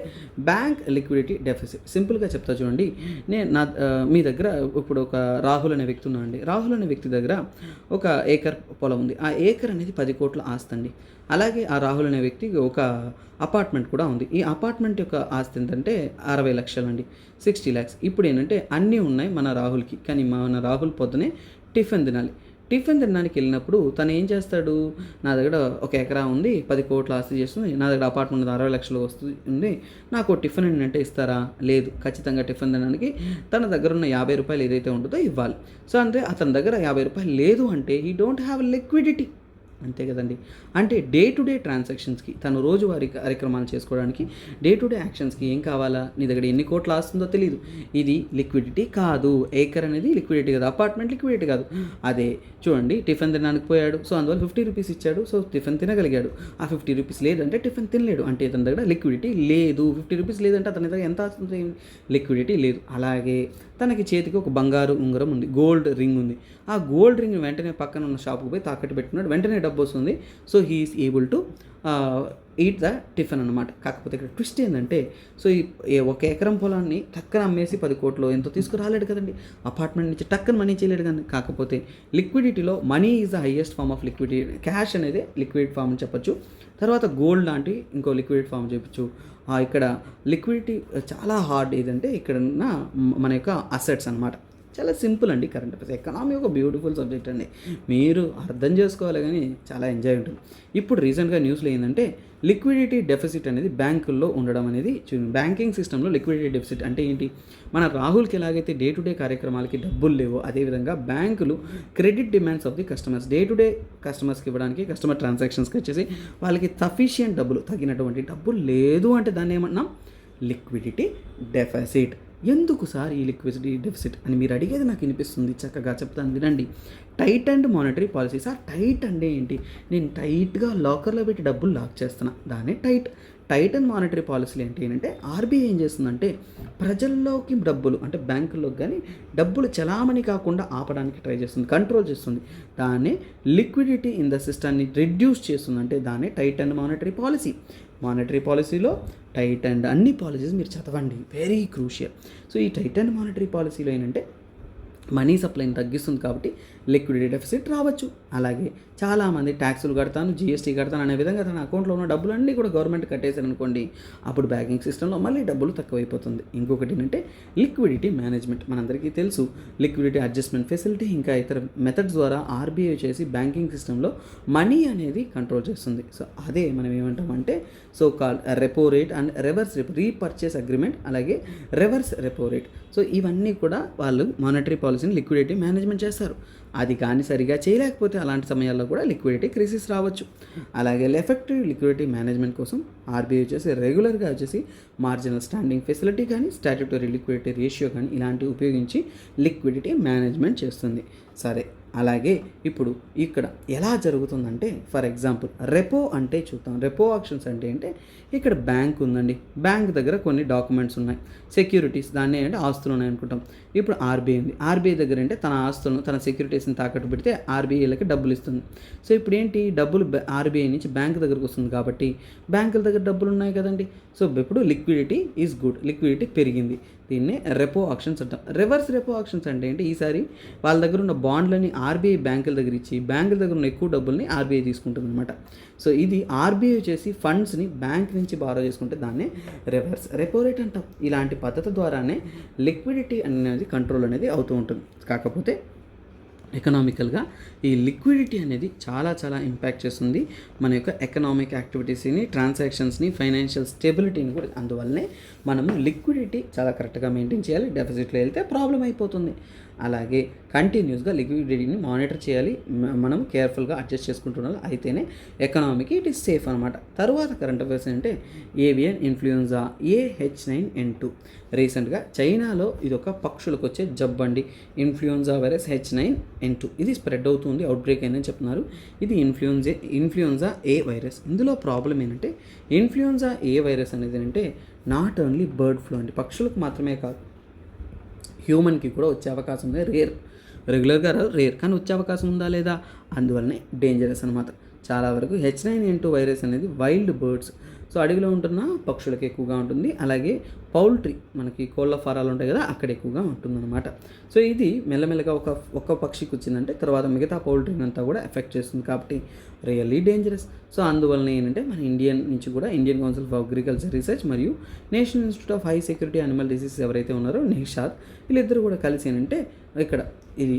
బ్యాంక్ లిక్విడిటీ డెఫిసిట్. సింపుల్గా చెప్తా చూడండి, మీ దగ్గర ఇప్పుడు ఒక రాహుల్ అనే వ్యక్తి ఉన్నాడండి. రాహుల్ అనే వ్యక్తి దగ్గర ఒక ఏకర్ పొలం ఉంది. ఆ ఏకర్ అనేది 10 కోట్ల ఆస్తి అండి. అలాగే ఆ రాహుల్ అనే వ్యక్తికి ఒక అపార్ట్మెంట్ కూడా ఉంది. ఈ అపార్ట్మెంట్ యొక్క ఆస్తి ఎంతంటే 60 లక్షలండి, 60 lakhs. ఇప్పుడు ఏంటంటే అన్నీ ఉన్నాయి మన రాహుల్కి. కానీ మన రాహుల్ పొద్దునే టిఫిన్ తినాలి. టిఫిన్ తినడానికి వెళ్ళినప్పుడు తను ఏం చేస్తాడు, నా దగ్గర ఒక ఎకరా ఉంది, 10 కోట్ల ఆస్తి చేస్తుంది, నా దగ్గర అపార్ట్మెంట్ 60 లక్షలు వస్తుంది, నాకు టిఫిన్ అంటే ఇస్తారా? లేదు. ఖచ్చితంగా టిఫిన్ తినడానికి తన దగ్గర ఉన్న 50 రూపాయలు ఏదైతే ఉంటుందో ఇవ్వాలి. సో అంటే అతని దగ్గర 50 రూపాయలు లేదు అంటే హీ డోంట్ హ్యావ్ లిక్విడిటీ. అంతే కదండి. అంటే డే టు డే ట్రాన్సాక్షన్స్కి, తను రోజువారీ కార్యక్రమాలు చేసుకోవడానికి, డే టు డే యాక్షన్స్కి ఏం కావాలా? నీ దగ్గర ఎన్ని కోట్లు ఆస్తుందో తెలియదు. ఇది లిక్విడిటీ కాదు. ఏకర్ అనేది లిక్విడిటీ కాదు, అపార్ట్మెంట్ లిక్విడిటీ కాదు. అదే చూడండి, టిఫిన్ తినడానికి పోయాడు, సో అందువల్ల 50 రూపీస్ ఇచ్చాడు, సో టిఫిన్ తినగలిగాడు. ఆ 50 రూపీస్ లేదంటే టిఫిన్ తినలేడు. అంటే అతని దగ్గర లిక్విడిటీ లేదు. 50 రూపీస్ లేదంటే అతని దగ్గర ఎంత ఆస్తుంది? లిక్విడిటీ లేదు. అలాగే తనకి చేతికి ఒక బంగారు ఉంగరం ఉంది, గోల్డ్ రింగ్ ఉంది. ఆ గోల్డ్ రింగ్ వెంటనే పక్కన ఉన్న షాపుకు పోయి తాకట్టు పెట్టుకున్నాడు, వెంటనే డబ్బు వస్తుంది. So he is able to eat the tiffin అనమాట. కాకపోతే ఇక్కడ ట్విస్ట్ ఏంటంటే, సో ఈ ఒక ఎకరం పొలాన్ని టక్కన అమ్మేసి 10 కోట్లు ఎంతో తీసుకురాలేడు కదండి. అపార్ట్మెంట్ నుంచి టక్కన మనీ చేయలేడు కానీ. కాకపోతే లిక్విడిటీలో money is the highest form of liquidity. Cash అనేది లిక్విడ్ ఫామ్ అని చెప్పొచ్చు. తర్వాత గోల్డ్ లాంటి ఇంకో లిక్విడ్ ఫామ్ చెప్పచ్చు. ఇక్కడ లిక్విడిటీ చాలా హార్డ్ ఏదంటే ఇక్కడ ఉన్న మన యొక్క అసెట్స్ అనమాట. చాలా సింపుల్ అండి కరెంట్ అఫైర్స్. ఎకనామీ ఒక బ్యూటిఫుల్ సబ్జెక్ట్ అండి, మీరు అర్థం చేసుకోవాలి కానీ చాలా ఎంజాయ్ ఉంటుంది. ఇప్పుడు రీసెంట్గా న్యూస్లో ఏంటంటే లిక్విడిటీ డెఫిసిట్ అనేది బ్యాంకుల్లో ఉండడం అనేది బ్యాంకింగ్ సిస్టంలో లిక్విడిటీ డెఫిసిట్ అంటే ఏంటి? మన రాహుల్కి ఎలాగైతే డే టు డే కార్యక్రమాలకి డబ్బులు లేవో, అదేవిధంగా బ్యాంకులు credit demands of the customers day to day కస్టమర్స్కి ఇవ్వడానికి, కస్టమర్ ట్రాన్సాక్షన్స్కి వచ్చేసి వాళ్ళకి సఫిషియంట్ డబ్బులు, తగినటువంటి డబ్బులు లేదు అంటే దాన్ని ఏమన్నాం? Liquidity deficit. ఎందుకు సార్ ఈ లిక్విడిటీ డెఫిసిట్ అని మీరు అడిగేది నాకు వినిపిస్తుంది. చక్కగా చెప్తాను వినండి. Tight and monetary policy. Sir tight అంటే ఏంటి? నేను టైట్గా లాకర్లో పెట్టి డబ్బులు లాక్ చేస్తున్నా, దాన్ని టైట్ అండ్ మానిటరీ పాలసీలు ఏంటి అంటే ఆర్బీఐ ఏం చేస్తుందంటే ప్రజల్లోకి డబ్బులు అంటే బ్యాంకుల్లోకి కానీ డబ్బులు చలామణి కాకుండా ఆపడానికి ట్రై చేస్తుంది, కంట్రోల్ చేస్తుంది. దాన్ని లిక్విడిటీ ఇన్ ద సిస్టమ్ని రిడ్యూస్ చేస్తుంది. అంటే దాన్ని tight and monetary policy. Monetary పాలసీలో టైట్ అండ్ అన్ని పాలసీస్ మీరు చదవండి, వెరీ క్రూషియల్. సో ఈ టైట్ అండ్ మానిటరీ పాలసీలో ఏంటంటే మనీ సప్లైని తగ్గిస్తుంది కాబట్టి లిక్విడిటీ డెఫిసిట్ రావచ్చు. అలాగే చాలామంది ట్యాక్సులు కడతాను, జీఎస్టీ కడతాను అనే విధంగా తన అకౌంట్లో ఉన్న డబ్బులన్నీ కూడా గవర్నమెంట్ కట్టేశారు అనుకోండి, అప్పుడు బ్యాంకింగ్ సిస్టంలో మళ్ళీ డబ్బులు తక్కువైపోతుంది. ఇంకొకటి ఏంటంటే లిక్విడిటీ మేనేజ్మెంట్. మనందరికీ తెలుసు లిక్విడిటీ అడ్జస్ట్మెంట్ ఫెసిలిటీ ఇంకా ఇతర మెథడ్స్ ద్వారా ఆర్బీఐ చేసి బ్యాంకింగ్ సిస్టంలో మనీ అనేది కంట్రోల్ చేస్తుంది. సో అదే మనం ఏమంటామంటే so called repo rate and reverse repo, repurchase agreement, అలాగే రివర్స్ రెపో రేట్. సో ఇవన్నీ కూడా వాళ్ళు మానిటరీ పాలసీని లిక్విడిటీ మేనేజ్మెంట్ చేస్తారు. అది కానీ సరిగా చేయలేకపోతే అలాంటి సమయాల్లో కూడా లిక్విడిటీ క్రైసిస్ రావచ్చు. అలాగే ఎఫెక్టివ్ లిక్విడిటీ మేనేజ్మెంట్ కోసం ఆర్బీఐ వచ్చేసి రెగ్యులర్గా వచ్చేసి మార్జినల్ స్టాండింగ్ ఫెసిలిటీ కానీ స్టాట్యుటరీ లిక్విడిటీ రేషియో కానీ ఇలాంటివి ఉపయోగించి లిక్విడిటీ మేనేజ్మెంట్ చేస్తుంది. సరే, అలాగే ఇప్పుడు ఇక్కడ ఎలా జరుగుతుందంటే ఫర్ ఎగ్జాంపుల్ రెపో అంటే చూద్దాం. రెపో ఆక్షన్స్ అంటే ఇక్కడ బ్యాంక్ ఉందండి, బ్యాంక్ దగ్గర కొన్ని డాక్యుమెంట్స్ ఉన్నాయి, సెక్యూరిటీస్, దాన్ని అంటే ఆస్తులు ఉన్నాయి అనుకుంటాం. ఇప్పుడు ఆర్బీఐ ఉంది, ఆర్బీఐ దగ్గర అంటే తన ఆస్తులను తన సెక్యూరిటీస్ని తాకట్టు పెడితే ఆర్బీఐలకి డబ్బులు ఇస్తుంది. సో ఇప్పుడు ఏంటి, డబ్బులు ఆర్బీఐ నుంచి బ్యాంక్ దగ్గరకు వస్తుంది కాబట్టి బ్యాంకుల దగ్గర డబ్బులు ఉన్నాయి కదండి. సో ఇప్పుడు లిక్విడిటీ ఈజ్ గుడ్, లిక్విడిటీ పెరిగింది. దీన్నే రెపో ఆక్షన్స్ అంటాం. రివర్స్ రెపో ఆక్షన్స్ అంటే ఏంటి, ఈసారి వాళ్ళ దగ్గర ఉన్న బాండ్లని ఆర్బీఐ బ్యాంకుల దగ్గర ఇచ్చి బ్యాంకుల దగ్గర ఉన్న ఎక్కువ డబ్బుల్ని ఆర్బీఐ తీసుకుంటుంది అనమాట. సో ఇది ఆర్బీఐ వచ్చేసి ఫండ్స్ని బ్యాంక్ నుంచి బారో చేసుకుంటే దాన్నే రివర్స్ రెపో రేట్ అంటాం. ఇలాంటి పద్ధతి ద్వారానే లిక్విడిటీ అనేది కంట్రోల్ అనేది అవుతూ ఉంటుంది. కాకపోతే ఎకనామికల్గా ఈ లిక్విడిటీ అనేది చాలా చాలా ఇంపాక్ట్ చేస్తుంది మన యొక్క ఎకనామిక్ యాక్టివిటీస్ని, ట్రాన్సాక్షన్స్ని, ఫైనాన్షియల్ స్టెబిలిటీని కూడా. అందువల్లనే మనము లిక్విడిటీ చాలా కరెక్ట్గా మెయింటైన్ చేయాలి. డెఫిసిట్లో వెళ్తే ప్రాబ్లం అయిపోతుంది. అలాగే కంటిన్యూస్గా లిక్విడిటీని మానిటర్ చేయాలి, మనం కేర్ఫుల్గా అడ్జస్ట్ చేసుకుంటున్నాం, అయితేనే ఎకనామీకి ఇట్ ఈస్ సేఫ్ అనమాట. తర్వాత కరెంట్ అఫైర్స్ అంటే ఏవియన్ ఇన్ఫ్లుయెన్జా AH9N2. రీసెంట్గా చైనాలో ఇది ఒక పక్షులకు వచ్చే జబ్బు అండి, ఇన్ఫ్లుయెన్జా వైరస్ H9N2. ఇది స్ప్రెడ్ అవుతుంది, అవుట్బ్రేక్ అయిందని చెప్తున్నారు. ఇది ఇన్ఫ్లుయెన్జా A వైరస్. ఇందులో ప్రాబ్లం ఏంటంటే ఇన్ఫ్లుయెన్జా A వైరస్ అనేది అంటే నాట్ ఓన్లీ బర్డ్ ఫ్లూ అండి, పక్షులకు మాత్రమే కాదు, హ్యూమన్కి కూడా వచ్చే అవకాశం ఉంది. రెగ్యులర్గా రేర్, కానీ వచ్చే అవకాశం ఉందా లేదా, అందువల్లనే డేంజరస్ అనమాట. చాలా వరకు H9N2 వైరస్ అనేది వైల్డ్ బర్డ్స్ సో అడవిలో ఉంటున్న పక్షులకు ఎక్కువగా ఉంటుంది. అలాగే పౌల్ట్రీ, మనకి కోళ్ళ ఫారాలు ఉంటాయి కదా, అక్కడ ఎక్కువగా ఉంటుందన్నమాట. సో ఇది మెల్లమెల్లగా ఒక్క పక్షికి వచ్చిందంటే తర్వాత మిగతా పౌల్ట్రీని అంతా కూడా ఎఫెక్ట్ చేస్తుంది, కాబట్టి రియల్లీ డేంజరస్. సో అందువలన ఏంటంటే మన ఇండియన్ నుంచి కూడా Indian council for agriculture research మరియు national institute of high security animal diseases ఎవరైతే ఉన్నారో నిషాద్, వీళ్ళిద్దరు కూడా కలిసి ఏంటంటే ఇక్కడ ఇది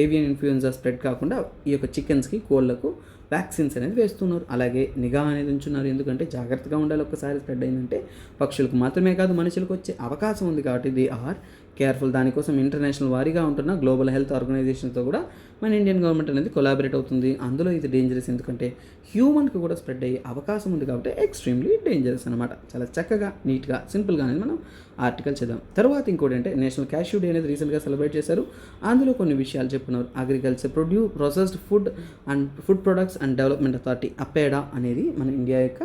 ఏవియన్ ఇన్ఫ్లుయెన్జా స్ప్రెడ్ కాకుండా ఈ యొక్క చికెన్స్కి, కోళ్ళకు వ్యాక్సిన్స్ అనేది వేస్తున్నారు. అలాగే నిఘా అనేది ఉంచున్నారు, ఎందుకంటే జాగ్రత్తగా ఉండాలి. ఒక్కసారి స్ప్రెడ్ అయిందంటే పక్షులకు మాత్రమే కాదు మనుషులకు వచ్చే అవకాశం ఉంది, కాబట్టి దే ఆర్ కేర్ఫుల్. దానికోసం ఇంటర్నేషనల్ వారీగా ఉంటున్న గ్లోబల్ హెల్త్ ఆర్గనైజేషన్తో కూడా మన ఇండియన్ గవర్నమెంట్ అనేది కొలాబరేట్ అవుతుంది. అందులో ఇది డేంజరస్, ఎందుకంటే హ్యూమన్కి కూడా స్ప్రెడ్ అయ్యే అవకాశం ఉంది, కాబట్టి ఎక్స్ట్రీమ్లీ డేంజరస్ అనమాట. చాలా చక్కగా, నీట్గా, సింపుల్గా అనేది మనం ఆర్టికల్ చదివాం. తర్వాత ఇంకోటి అంటే నేషనల్ క్యాష్యూ డే అనేది రీసెంట్గా సెలబ్రేట్ చేశారు. అందులో కొన్ని విషయాలు చెప్పుకున్నారు. Agriculture, processed food and food products and development authority, APEDA అనేది మన ఇండియా యొక్క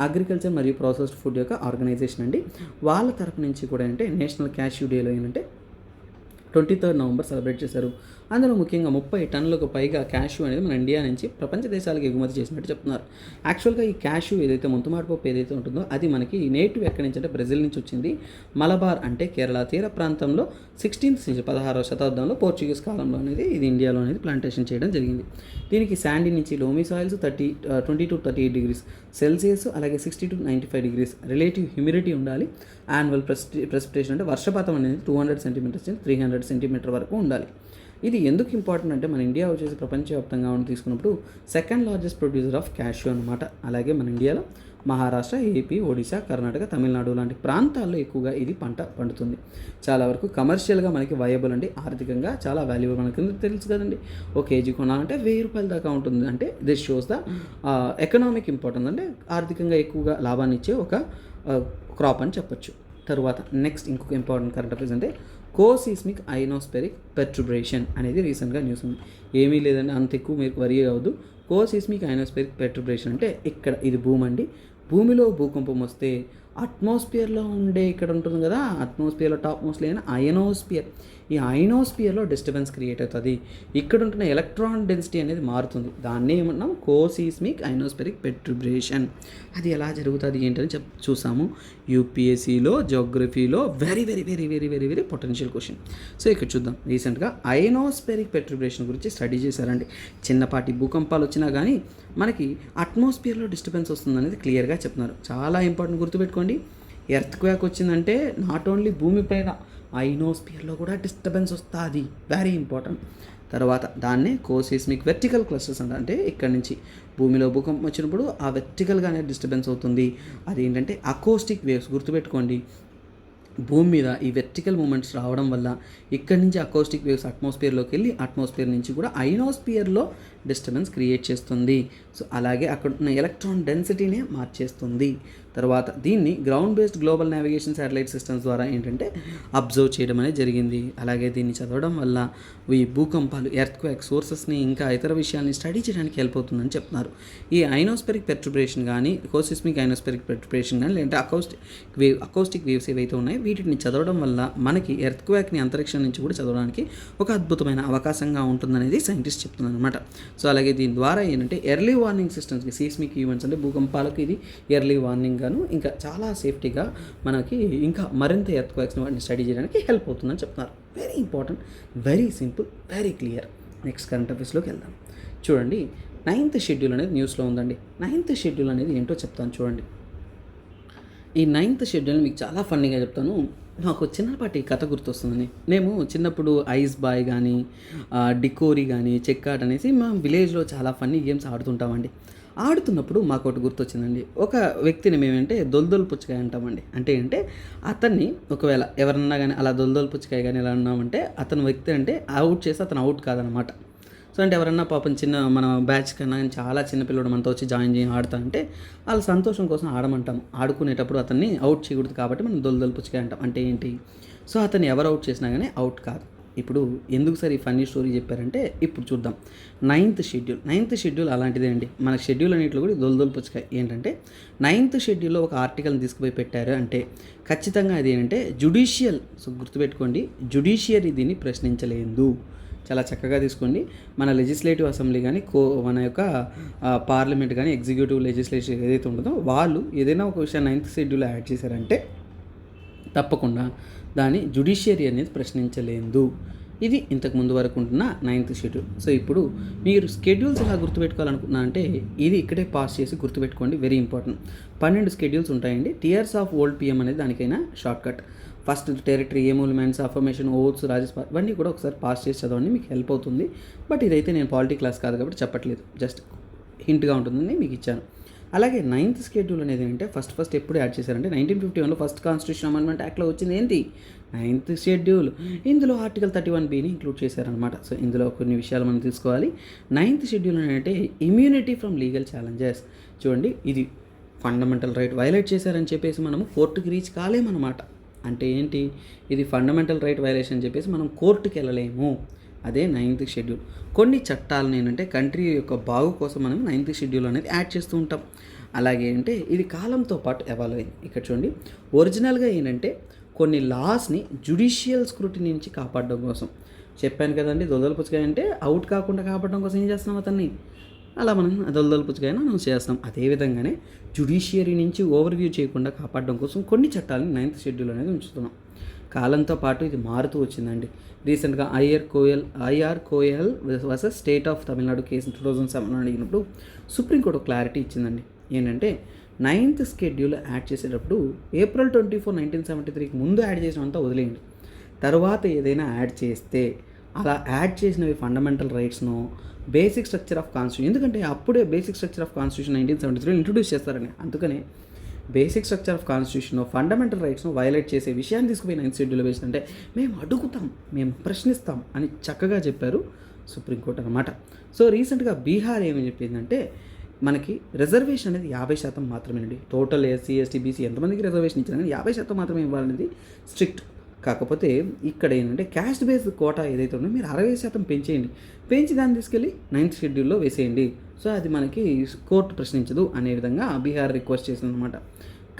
అగ్రికల్చర్ మరియు ప్రాసెస్డ్ ఫుడ్ యొక్క ఆర్గనైజేషన్ అండి. వాళ్ళ తరపు నుంచి కూడా అంటే నేషనల్ క్యాష్యూ డేలో ఏంటంటే 23 నవంబర్ సెలబ్రేట్ చేశారు. అందులో ముఖ్యంగా 30 టన్నులకు పైగా క్యాష్యూ అనేది మన ఇండియా నుంచి ప్రపంచ దేశాలకు ఎగుమతి చేసినట్టు చెప్తున్నారు. యాక్చువల్గా ఈ క్యాష్యూ ఏదైతే మొంతుమాటు పప్పు ఏదైతే ఉంటుందో అది మనకి నేటివ్ ఎక్కడి నుంచి అంటే బ్రెజిల్ నుంచి వచ్చింది. మలబార్ అంటే కేరళ తీర ప్రాంతంలో 16వ శతాబ్దంలో పోర్చుగీస్ కాలంలో అనేది ఇది ఇండియాలో అనేది ప్లాంటేషన్ చేయడం జరిగింది. దీనికి శాండీ నుంచి loamy soils 20 to 38 degrees Celsius, అలాగే 60 to 95 డిగ్రీస్ రిలేటివ్ హ్యూమిడిటీ ఉండాలి. యాన్యువల్ ప్రెసిపిటేషన్ అంటే వర్షపాతం అనేది 200 సెంటీమీటర్స్ నుంచి 300 సెంటీమీటర్ వరకు ఉండాలి. ఇది ఎందుకు ఇంపార్టెంట్ అంటే మన ఇండియా వచ్చేసి ప్రపంచవ్యాప్తంగా తీసుకున్నప్పుడు second largest producer of cashew అనమాట. అలాగే మన ఇండియాలో మహారాష్ట్ర, ఏపీ, ఒడిశా, కర్ణాటక, తమిళనాడు లాంటి ప్రాంతాల్లో ఎక్కువగా ఇది పంట పండుతుంది. చాలా వరకు కమర్షియల్గా మనకి వయబుల్ అండి, ఆర్థికంగా చాలా వాల్యుబుల్. మనకి తెలుసు కదండి, ఒక కేజీ కొనాలంటే 1000 రూపాయల దాకా ఉంటుంది. అంటే this shows the economic importance, అంటే ఆర్థికంగా ఎక్కువగా లాభాన్ని ఇచ్చే ఒక క్రాప్ అని చెప్పొచ్చు. తరువాత నెక్స్ట్ ఇంకొక ఇంపార్టెంట్ కరెంట్ అఫైర్స్ అంటే కోసిస్మిక్ ఐనోస్పెరిక్ పెర్టుర్బేషన్ అనేది రీసెంట్గా న్యూస్ ఉంది. ఏమీ లేదండి, అంత ఎక్కువ మీరు వరీ అవ్వద్దు. కోసిస్మిక్ ఐనోస్పెరిక్ పెర్టుర్బేషన్ అంటే ఇక్కడ ఇది భూమి అండి. భూమిలో భూకంపం వస్తే అట్మాస్ఫియర్లో ఉండే ఇక్కడ ఉంటుంది కదా, అట్మాస్ఫియర్లో టాప్ మోస్ట్లీ అయిన అయనోస్ఫియర్, ఈ అయనోస్ఫియర్లో డిస్టర్బెన్స్ క్రియేట్ అవుతుంది. ఇక్కడ ఉంటున్న ఎలక్ట్రాన్ డెన్సిటీ అనేది మారుతుంది. దాన్ని ఏమన్నాం, కోసిస్మిక్ ఐనోస్పెరిక్ పెర్టుర్బేషన్. అది ఎలా జరుగుతుంది ఏంటని చూసాము యూపీఎస్సీలో, జియోగ్రఫీలో. Very very very very very very potential question. So ఇక్కడ చూద్దాం. రీసెంట్గా ఐనోస్పెరిక్ పెర్టుర్బేషన్ గురించి స్టడీ చేశారండి. చిన్నపాటి భూకంపాలు వచ్చినా కానీ మనకి అట్మాస్ఫియర్లో డిస్టర్బెన్స్ వస్తుంది అనేది క్లియర్గా చెప్తున్నారు. చాలా ఇంపార్టెంట్, గుర్తుపెట్టుకోండి. ఎర్త్ క్వాక్ వచ్చిందంటే నాట్ ఓన్లీ భూమిపైన, ఐనోస్ఫియర్లో కూడా డిస్టర్బెన్స్ వస్తుంది. Very important. తర్వాత దాన్నే కోసిస్మిక్ వెర్టికల్ క్లస్టర్స్ అంటే ఇక్కడ నుంచి భూమిలో భూకంపం వచ్చినప్పుడు ఆ వెర్టికల్గానే డిస్టర్బెన్స్ అవుతుంది. అదేంటంటే అకోస్టిక్ వేవ్స్. గుర్తుపెట్టుకోండి, భూమి మీద ఈ వెర్టికల్ మూమెంట్స్ రావడం వల్ల ఇక్కడి నుంచి అకోస్టిక్ వేవ్స్ అట్మాస్ఫియర్లోకి వెళ్ళి అట్మాస్ఫియర్ నుంచి కూడా ఐనోస్ఫియర్లో డిస్టర్బెన్స్ క్రియేట్ చేస్తుంది. సో అలాగే అక్కడ ఉన్న ఎలక్ట్రాన్ డెన్సిటీనే మార్చేస్తుంది. తర్వాత దీన్ని ground based global navigation satellite systems ద్వారా ఏంటంటే అబ్జర్వ్ చేయడం అనేది జరిగింది. అలాగే దీన్ని చదవడం వల్ల ఈ భూకంపాలు, ఎర్త్ క్వాక్ సోర్సెస్ని ఇంకా ఇతర విషయాల్ని స్టడీ చేయడానికి హెల్ప్ అవుతుందని చెప్తున్నారు. ఈ ఐనోస్పెరిక్ పెర్టుర్బేషన్ కానీ, కోసిస్మిక్ ఐనోస్పెరిక్ పెర్టుర్బేషన్ కానీ, లేదంటే అకౌస్టిక్ వేవ్స్ ఏవైతే ఉన్నాయో వీటిని చదవడం వల్ల మనకి ఎర్త్ క్వాక్ని అంతరిక్షం నుంచి కూడా చదవడానికి ఒక అద్భుతమైన అవకాశంగా ఉంటుందనేది సైంటిస్ట్ చెప్తున్నారు అనమాట. సో అలాగే దీని ద్వారా ఏంటంటే ఎర్లీ వార్నింగ్ సిస్టమ్స్కి, సీస్మిక్ ఈవెంట్స్ అంటే భూకంపాలకు ఇది ఎర్లీ వార్నింగ్ గాను ఇంకా చాలా సేఫ్టీగా మనకి ఇంకా మరింత ఎర్త్ క్వాక్స్ని వాటిని స్టడీ చేయడానికి హెల్ప్ అవుతుందని చెప్తున్నారు. Very important, very simple, very clear. Next current అఫైర్స్లోకి వెళ్దాం. చూడండి, 9th షెడ్యూల్ అనేది న్యూస్లో ఉందండి. 9th షెడ్యూల్ అనేది ఏంటో చెప్తాను చూడండి. ఈ 9th షెడ్యూల్ మీకు చాలా ఫన్నీగా చెప్తాను. నాకు చిన్నపాటి కథ గుర్తొస్తుందని. మేము చిన్నప్పుడు ఐస్ బాయ్ కానీ, డికోరీ కానీ, చెక్కాట్ అనేసి మా విలేజ్లో చాలా ఫన్నీ గేమ్స్ ఆడుతుంటామండి. ఆడుతున్నప్పుడు మాకు ఒకటి గుర్తొచ్చిందండి. ఒక వ్యక్తిని మేమంటే దొల్దొల్ పుచ్చకాయ అంటామండి. అంటే అతన్ని ఒకవేళ ఎవరన్నా కానీ అలా దొల్దొల్ పుచ్చకాయ కానీ ఎలా అన్నామంటే అతను వ్యక్తి అంటే అవుట్ చేసి అతను అవుట్ కాదనమాట. సో అంటే ఎవరన్నా పాపం మన బ్యాచ్ కన్నా చాలా చిన్నపిల్లడు మనతో వచ్చి జాయిన్ చేసి ఆడుతా అంటే వాళ్ళ సంతోషం కోసం ఆడమంటాము. ఆడుకునేటప్పుడు అతన్ని అవుట్ చేయకూడదు కాబట్టి మనం దొల్దొల్ పుచ్చకాయ అంటాం. అంటే ఏంటి, సో అతన్ని ఎవరు అవుట్ చేసినా కానీ అవుట్ కాదు. ఇప్పుడు ఎందుకు సార్ ఈ ఫన్నీ స్టోరీ చెప్పారంటే ఇప్పుడు చూద్దాం. 9th షెడ్యూల్ అలాంటిదే అండి. మన షెడ్యూల్ అన్నింటిలో కూడా దొల్దొల్ పుచ్చకాయ ఏంటంటే 9th షెడ్యూల్లో ఒక ఆర్టికల్ని తీసుకుపోయి పెట్టారు అంటే ఖచ్చితంగా అది ఏంటంటే జుడిషియల్. సో గుర్తుపెట్టుకోండి, జుడిషియరీ దీన్ని ప్రశ్నించలేదు. చాలా చక్కగా తీసుకోండి. మన లెజిస్లేటివ్ అసెంబ్లీ కానీ మన యొక్క పార్లమెంట్ కానీ ఎగ్జిక్యూటివ్ లెజిస్లేచర్ ఏదైతే ఉంటుందో వాళ్ళు ఏదైనా ఒక విషయాన్ని 9th షెడ్యూల్లో యాడ్ చేశారంటే తప్పకుండా దాన్ని జ్యుడిషియరీ అనేది ప్రశ్నించలేదు. ఇది ఇంతకు ముందు వరకు ఉంటున్న 9th షెడ్యూల్. సో ఇప్పుడు మీరు షెడ్యూల్స్ ఎలా గుర్తుపెట్టుకోవాలనుకున్నా అంటే ఇది ఇక్కడే పాస్ చేసి గుర్తుపెట్టుకోండి, వెరీ ఇంపార్టెంట్. 12 షెడ్యూల్స్ ఉంటాయండి. టియర్స్ ఆఫ్ ఓల్డ్ పిఎం అనేది దానికైనా short cut. First territory, emoluments, affirmation, oaths, Rajya Sabha ఇవన్నీ కూడా ఒకసారి పాస్ చేసి చదవండి, మీకు హెల్ప్ అవుతుంది. బట్ ఇదైతే నేను పాలిటీ క్లాస్ కాదు కాబట్టి చెప్పట్లేదు, జస్ట్ హింట్గా ఉంటుందని మీకు ఇచ్చాను. అలాగే 9th షెడ్యూల్ అనేది ఏంటంటే ఫస్ట్ ఎప్పుడు యాడ్ చేశారంటే 1951లో ఫస్ట్ కాన్స్టిట్యూషన్ అమెండ్మెంట్ యాక్ట్లో వచ్చింది ఏంటి 9th షెడ్యూల్. ఇందులో ఆర్టికల్ 31(b)ని ఇంక్లూడ్ చేశారనమాట. సో ఇందులో కొన్ని విషయాలు మనం తీసుకోవాలి. 9th షెడ్యూల్ ఏంటంటే ఇమ్యూనిటీ ఫ్రమ్ లీగల్ ఛాలెంజెస్. చూడండి, ఇది ఫండమెంటల్ రైట్ వైలేట్ చేశారని చెప్పేసి మనము కోర్టుకి రీచ్ కాలేమన్నమాట. అంటే ఏంటి, ఇది ఫండమెంటల్ రైట్ వైలేషన్ అని చెప్పేసి మనం కోర్టుకి వెళ్ళలేము. అదే 9th షెడ్యూల్. కొన్ని చట్టాలను ఏంటంటే కంట్రీ యొక్క బాగు కోసం మనం 9th షెడ్యూల్ అనేది యాడ్ చేస్తూ ఉంటాం. అలాగే అంటే ఇది కాలంతో పాటు ఎవాల్వ్ అయింది. ఇక్కడ చూడండి, ఒరిజినల్గా ఏంటంటే కొన్ని లాస్ని జ్యుడిషియల్ స్క్రూటినీ నుంచి కాపాడడం కోసం చెప్పాను కదండి. దొలదల పుచ్చకాయ అంటే అవుట్ కాకుండా కాపాడడం కోసం ఏం చేస్తున్నాం అతన్ని, అలా మనం దొలదల పుచ్చకాయను మనం చేస్తాం. అదేవిధంగానే జ్యుడిషియరీ నుంచి ఓవర్వ్యూ చేయకుండా కాపాడడం కోసం కొన్ని చట్టాలను 9th షెడ్యూల్ అనేది ఉంచుతున్నాం. కాలంతో పాటు ఇది మారుతూ వచ్చిందండి. రీసెంట్గా IR Coelho versus state of Tamil Nadu case 2007 అడిగినప్పుడు సుప్రీంకోర్టు క్లారిటీ ఇచ్చిందండి. ఏంటంటే 9th షెడ్యూల్ యాడ్ చేసేటప్పుడు April 24, 1973కి ముందు యాడ్ చేసినంతా వదిలేయండి. తర్వాత ఏదైనా యాడ్ చేస్తే అలా యాడ్ చేసినవి ఫండమెంటల్ రైట్స్ను, బేసిక్ స్ట్రక్చర్ ఆఫ్ కాన్స్టిట్యూషన్, ఎందుకంటే అప్పుడే basic structure of constitution 1973 introduce చేస్తారని. అందుకనే basic structure of constitution, fundamental రైట్స్ను వైలేట్ చేసే విషయాన్ని తీసుకుపోయి 9th షెడ్యూల్ వేసిందంటే మేము అడుగుతాం, మేము ప్రశ్నిస్తాం అని చక్కగా చెప్పారు సుప్రీంకోర్టు అనమాట. సో రీసెంట్గా బీహార్ ఏమని చెప్పిందంటే మనకి రిజర్వేషన్ అనేది 50% మాత్రమేనండి. టోటల్ ఎస్సీ, ఎస్టీ, బీసీ ఎంతమందికి రిజర్వేషన్ ఇచ్చినా కానీ 50% మాత్రమే ఇవ్వాలనేది స్ట్రిక్ట్. కాకపోతే ఇక్కడ ఏంటంటే క్యాస్ట్ బేస్డ్ కోటా ఏదైతే ఉందో మీరు 60% పెంచేయండి, పెంచి దాన్ని తీసుకెళ్ళి 9th షెడ్యూల్లో వేసేయండి. సో అది మనకి కోర్టు ప్రశ్నించదు అనే విధంగా బీహార్ రిక్వెస్ట్ చేసింది అనమాట.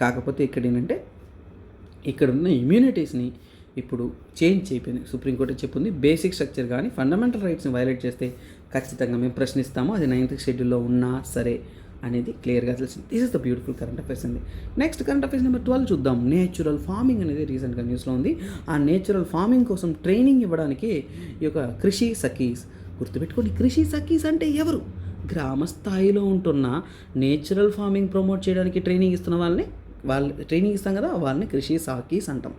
కాకపోతే ఇక్కడ ఏంటంటే ఇక్కడ ఉన్న ఇమ్యూనిటీస్ని ఇప్పుడు చేంజ్ అయిపోయింది. సుప్రీంకోర్టు చెప్పింది బేసిక్ స్ట్రక్చర్ కానీ ఫండమెంటల్ రైట్స్ని వైలేట్ చేస్తే ఖచ్చితంగా మేము ప్రశ్నిస్తాము, అది 9th షెడ్యూల్లో ఉన్నా సరే అనేది క్లియర్గా తెలిసింది. This is the beautiful current affairs అండి. నెక్స్ట్ కరెంట్ అఫైర్స్ నెంబర్ 12 చూద్దాం. నేచురల్ ఫార్మింగ్ అనేది రీసెంట్గా న్యూస్లో ఉంది. ఆ నేచురల్ ఫార్మింగ్ కోసం ట్రైనింగ్ ఇవ్వడానికి ఈ యొక్క కృషి సఖీస్, గుర్తుపెట్టుకోండి, కృషి సఖీస్ అంటే ఎవరు, గ్రామ స్థాయిలో ఉంటున్న నేచురల్ ఫార్మింగ్ ప్రమోట్ చేయడానికి ట్రైనింగ్ ఇస్తున్న వాళ్ళని ట్రైనింగ్ ఇస్తాం కదా, వాళ్ళని కృషి సాకీస్ అంటాం.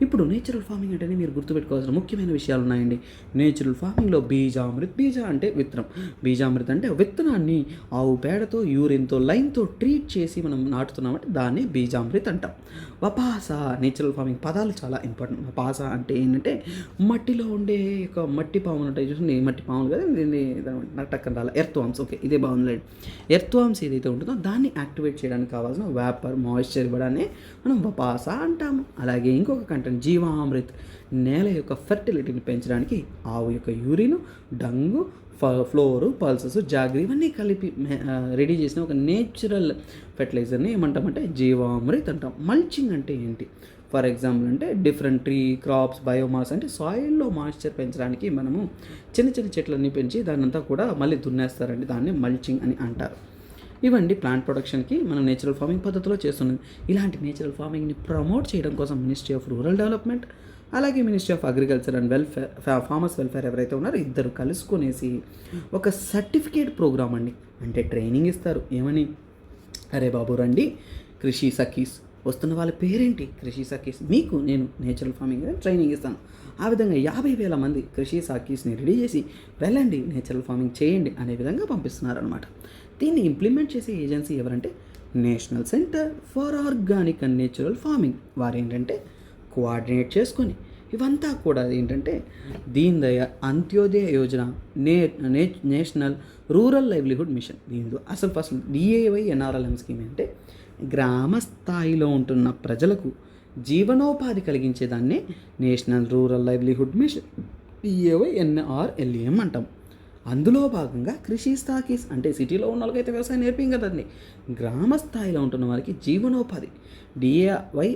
ఇప్పుడు నేచురల్ ఫార్మింగ్ అంటేనే మీరు గుర్తుపెట్టుకోవాల్సిన ముఖ్యమైన విషయాలు ఉన్నాయండి. నేచురల్ ఫార్మింగ్లో బీజామృత్, బీజ అంటే విత్తనం, బీజామృత్ అంటే విత్తనాన్ని ఆవు పేడతో, యూరిన్తో, లైన్తో ట్రీట్ చేసి మనం నాటుతున్నామంటే దాన్ని బీజామృత్ అంటాం. వపాస, నేచురల్ ఫార్మింగ్ పదాలు చాలా ఇంపార్టెంట్. వపాస అంటే ఏంటంటే మట్టిలో ఉండే ఒక మట్టి పాములు ఉంటాయి చూడండి, మట్టి పాములు కదా, దీన్ని నాకు టక్కన రాల, ఎర్త్వామ్స్. ఓకే, ఇదే బాగుంది. ఎర్త్వామ్స్ ఏదైతే ఉంటుందో దాన్ని యాక్టివేట్ చేయడానికి కావాల్సిన వేపర్, మాయిశ్చర్ ఇవ్వడాన్ని మనం వపాస అంటాము. అలాగే ఇంకొక కంటెంట్ జీవామృత్, నేల యొక్క ఫెర్టిలిటీని పెంచడానికి ఆవు యొక్క urine, dung, floor, pulses, jaggery ఇవన్నీ కలిపి రెడీ చేసిన ఒక నేచురల్ ఫెర్టిలైజర్ని ఏమంటామంటే జీవామృత్ అంటాం. మల్చింగ్ అంటే ఏంటి, ఫర్ ఎగ్జాంపుల్ అంటే డిఫరెంట్ ట్రీ క్రాప్స్, బయోమాస్ అంటే సాయిల్లో మాయిశ్చర్ పెంచడానికి మనము చిన్న చిన్న చెట్లన్నీ పెంచి దాన్నంతా కూడా మళ్ళీ దున్నేస్తారండి, దాన్ని మల్చింగ్ అని అంటారు. ఇవండి ప్లాంట్ ప్రొడక్షన్కి మనం నేచురల్ ఫార్మింగ్ పద్ధతిలో చేస్తున్నది. ఇలాంటి నేచురల్ ఫార్మింగ్ని ప్రమోట్ చేయడం కోసం మినిస్ట్రీ ఆఫ్ రూరల్ డెవలప్మెంట్ అలాగే ministry of agriculture and farmers welfare ఎవరైతే ఉన్నారో ఇద్దరు కలుసుకునేసి ఒక సర్టిఫికేట్ ప్రోగ్రామ్ అండి, అంటే ట్రైనింగ్ ఇస్తారు. ఏమని, అరే బాబు రండి కృషి సఖీస్, వస్తున్న వాళ్ళ పేరేంటి కృషి సఖీస్, మీకు నేను నేచురల్ ఫార్మింగ్ ట్రైనింగ్ ఇస్తాను. ఆ విధంగా 50,000 మంది కృషి సఖీస్ని రెడీ చేసి వెళ్ళండి నేచురల్ ఫార్మింగ్ చేయండి అనే విధంగా పంపిస్తున్నారు అనమాట. దీన్ని ఇంప్లిమెంట్ చేసే ఏజెన్సీ ఎవరంటే national centre for organic and natural farming. వారు ఏంటంటే కోఆర్డినేట్ చేసుకొని ఇవంతా కూడా ఏంటంటే Deen Dayal Antyodaya Yojana, national rural livelihood machine. దీనిలో అసలు ఫస్ట్ డిఏవై ఎన్ఆర్ఎల్ఎం స్కీమ్ అంటే గ్రామ స్థాయిలో ఉంటున్న ప్రజలకు జీవనోపాధి కలిగించేదాన్నే national rural livelihood mission, DAY NRLM అంటాం. అందులో భాగంగా కృషి సాకీస్ అంటే సిటీలో ఉన్న వాళ్ళకైతే వ్యవసాయం నేర్పింగ్ కదండి, గ్రామ స్థాయిలో ఉంటున్న వారికి జీవనోపాధి డిఏవై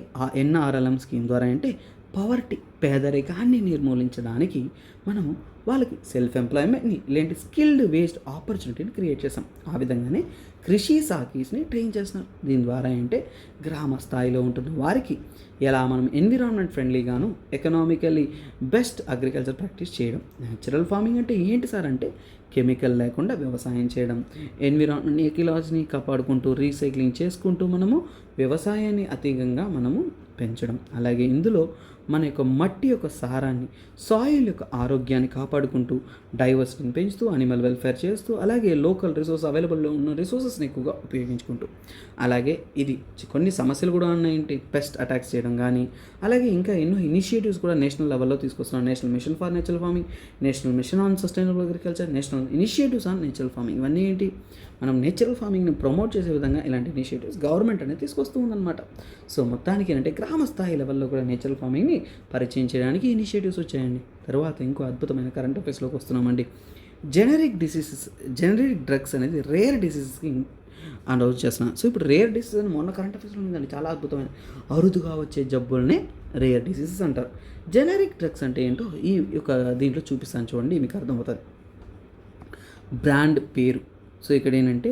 ఎన్ఆర్ఎల్ఎం స్కీమ్ ద్వారా అంటే పవర్టీ పేదరికాన్ని నిర్మూలించడానికి మనము వాళ్ళకి సెల్ఫ్ ఎంప్లాయ్మెంట్ని లేదంటే స్కిల్డ్ వేస్ట్ ఆపర్చునిటీని క్రియేట్ చేస్తాం. ఆ విధంగానే కృషి సాకీస్ని ట్రైన్ చేస్తున్నాం. దీని ద్వారా అంటే గ్రామ స్థాయిలో ఉంటున్న వారికి ఎలా మనం ఎన్విరాన్మెంట్ ఫ్రెండ్లీగాను ఎకనామికల్లీ బెస్ట్ అగ్రికల్చర్ ప్రాక్టీస్ చేయడం. న్యాచురల్ ఫార్మింగ్ అంటే ఏంటి సార్ అంటే కెమికల్ లేకుండా వ్యవసాయం చేయడం, ఎన్విరాన్మెంట్ ఎకలాజీని కాపాడుకుంటూ రీసైక్లింగ్ చేసుకుంటూ మనము వ్యవసాయాన్ని అధికంగా మనము పెంచడం. అలాగే ఇందులో మన యొక్క మట్టి యొక్క సారాన్ని, సాయిల్ యొక్క ఆరోగ్యాన్ని కాపాడుకుంటూ డైవర్సిటీని పెంచుతూ అనిమల్ వెల్ఫేర్ చేస్తూ అలాగే లోకల్ రిసోర్స్ అవైలబుల్లో ఉన్న రిసోర్సెస్ని ఎక్కువగా ఉపయోగించుకుంటూ అలాగే ఇది కొన్ని సమస్యలు కూడా ఉన్నాయంటే పెస్ట్ అటాక్స్ చేయడం కానీ అలాగే ఇంకా ఎన్నో ఇనిషియేటివ్స్ కూడా నేషనల్ లెవెల్లో తీసుకొస్తున్నాం. National mission for natural farming, national mission on sustainable agriculture, national initiatives on natural farming. ఇవన్నీ ఏంటి మనం నేచురల్ ఫార్మింగ్ని ప్రమోట్ చేసే విధంగా ఇలాంటి ఇనిషియేటివ్స్ గవర్నమెంట్ అనేది తీసుకొస్తూ ఉందన్నమాట. సో మొత్తానికి ఏంటంటే గ్రామ స్థాయి లెవెల్లో కూడా నేచురల్ ఫార్మింగ్ని పరిచయం చేయడానికి ఇనిషియేటివ్స్ వచ్చాయండి. తర్వాత ఇంకో అద్భుతమైన కరెంట్ అఫైర్స్లోకి వస్తున్నామండి. జెనరిక్ డ్రగ్స్ అనేది రేర్ డిసీజెస్కి అనౌన్స్ చేస్తున్నాను. సో ఇప్పుడు రేర్ డిసీజ్ అని మొన్న కరెంట్ అఫైర్స్లో ఉందండి, చాలా అద్భుతమైన అరుదుగా వచ్చే జబ్బులనే రేర్ డిసీజెస్ అంటారు. జెనరిక్ డ్రగ్స్ అంటే ఏంటో ఈ యొక్క దీంట్లో చూపిస్తాను చూడండి, మీకు అర్థమవుతుంది. బ్రాండ్ పేరు. సో ఇక్కడ ఏంటంటే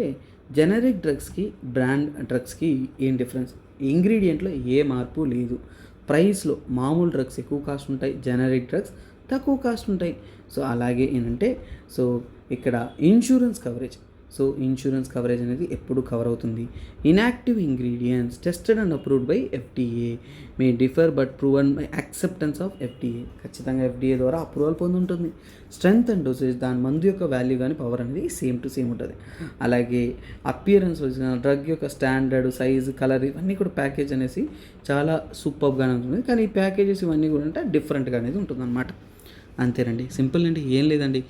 జెనరిక్ డ్రగ్స్కి బ్రాండ్ డ్రగ్స్కి ఏం డిఫరెన్స్? ఇంగ్రీడియంట్లో ఏ మార్పు లేదు. ప్రైస్లో మామూలు డ్రగ్స్ ఎక్కువ కాస్ట్ ఉంటాయి, జెనరిక్ డ్రగ్స్ తక్కువ కాస్ట్ ఉంటాయి. సో అలాగే ఏంటంటే సో ఇక్కడ insurance coverage. So insurance coverage అనేది ఎప్పుడు కవర్ అవుతుంది. Inactive ingredients tested and approved by FDA May differ but proven by acceptance of FDA. ఖచ్చితంగా ఎఫ్డీఏ ద్వారా అప్రూవల్ పొంది ఉంటుంది. స్ట్రెంగ్త్ అండ్ డోసేజ్, దాని మందు యొక్క వాల్యూ కానీ పవర్ అనేది సేమ్ టు సేమ్ ఉంటుంది. అలాగే అపియరెన్స్, డ్రగ్ యొక్క స్టాండర్డ్, సైజు, కలర్ ఇవన్నీ కూడా ప్యాకేజ్ అనేసి చాలా సూపర్గానే ఉంటుంది. కానీ ఈ ప్యాకేజెస్ ఇవన్నీ కూడా అంటే డిఫరెంట్గా అనేది ఉంటుంది అన్నమాట. అంతేనండి, సింపుల్ అండి, ఏం లేదండి.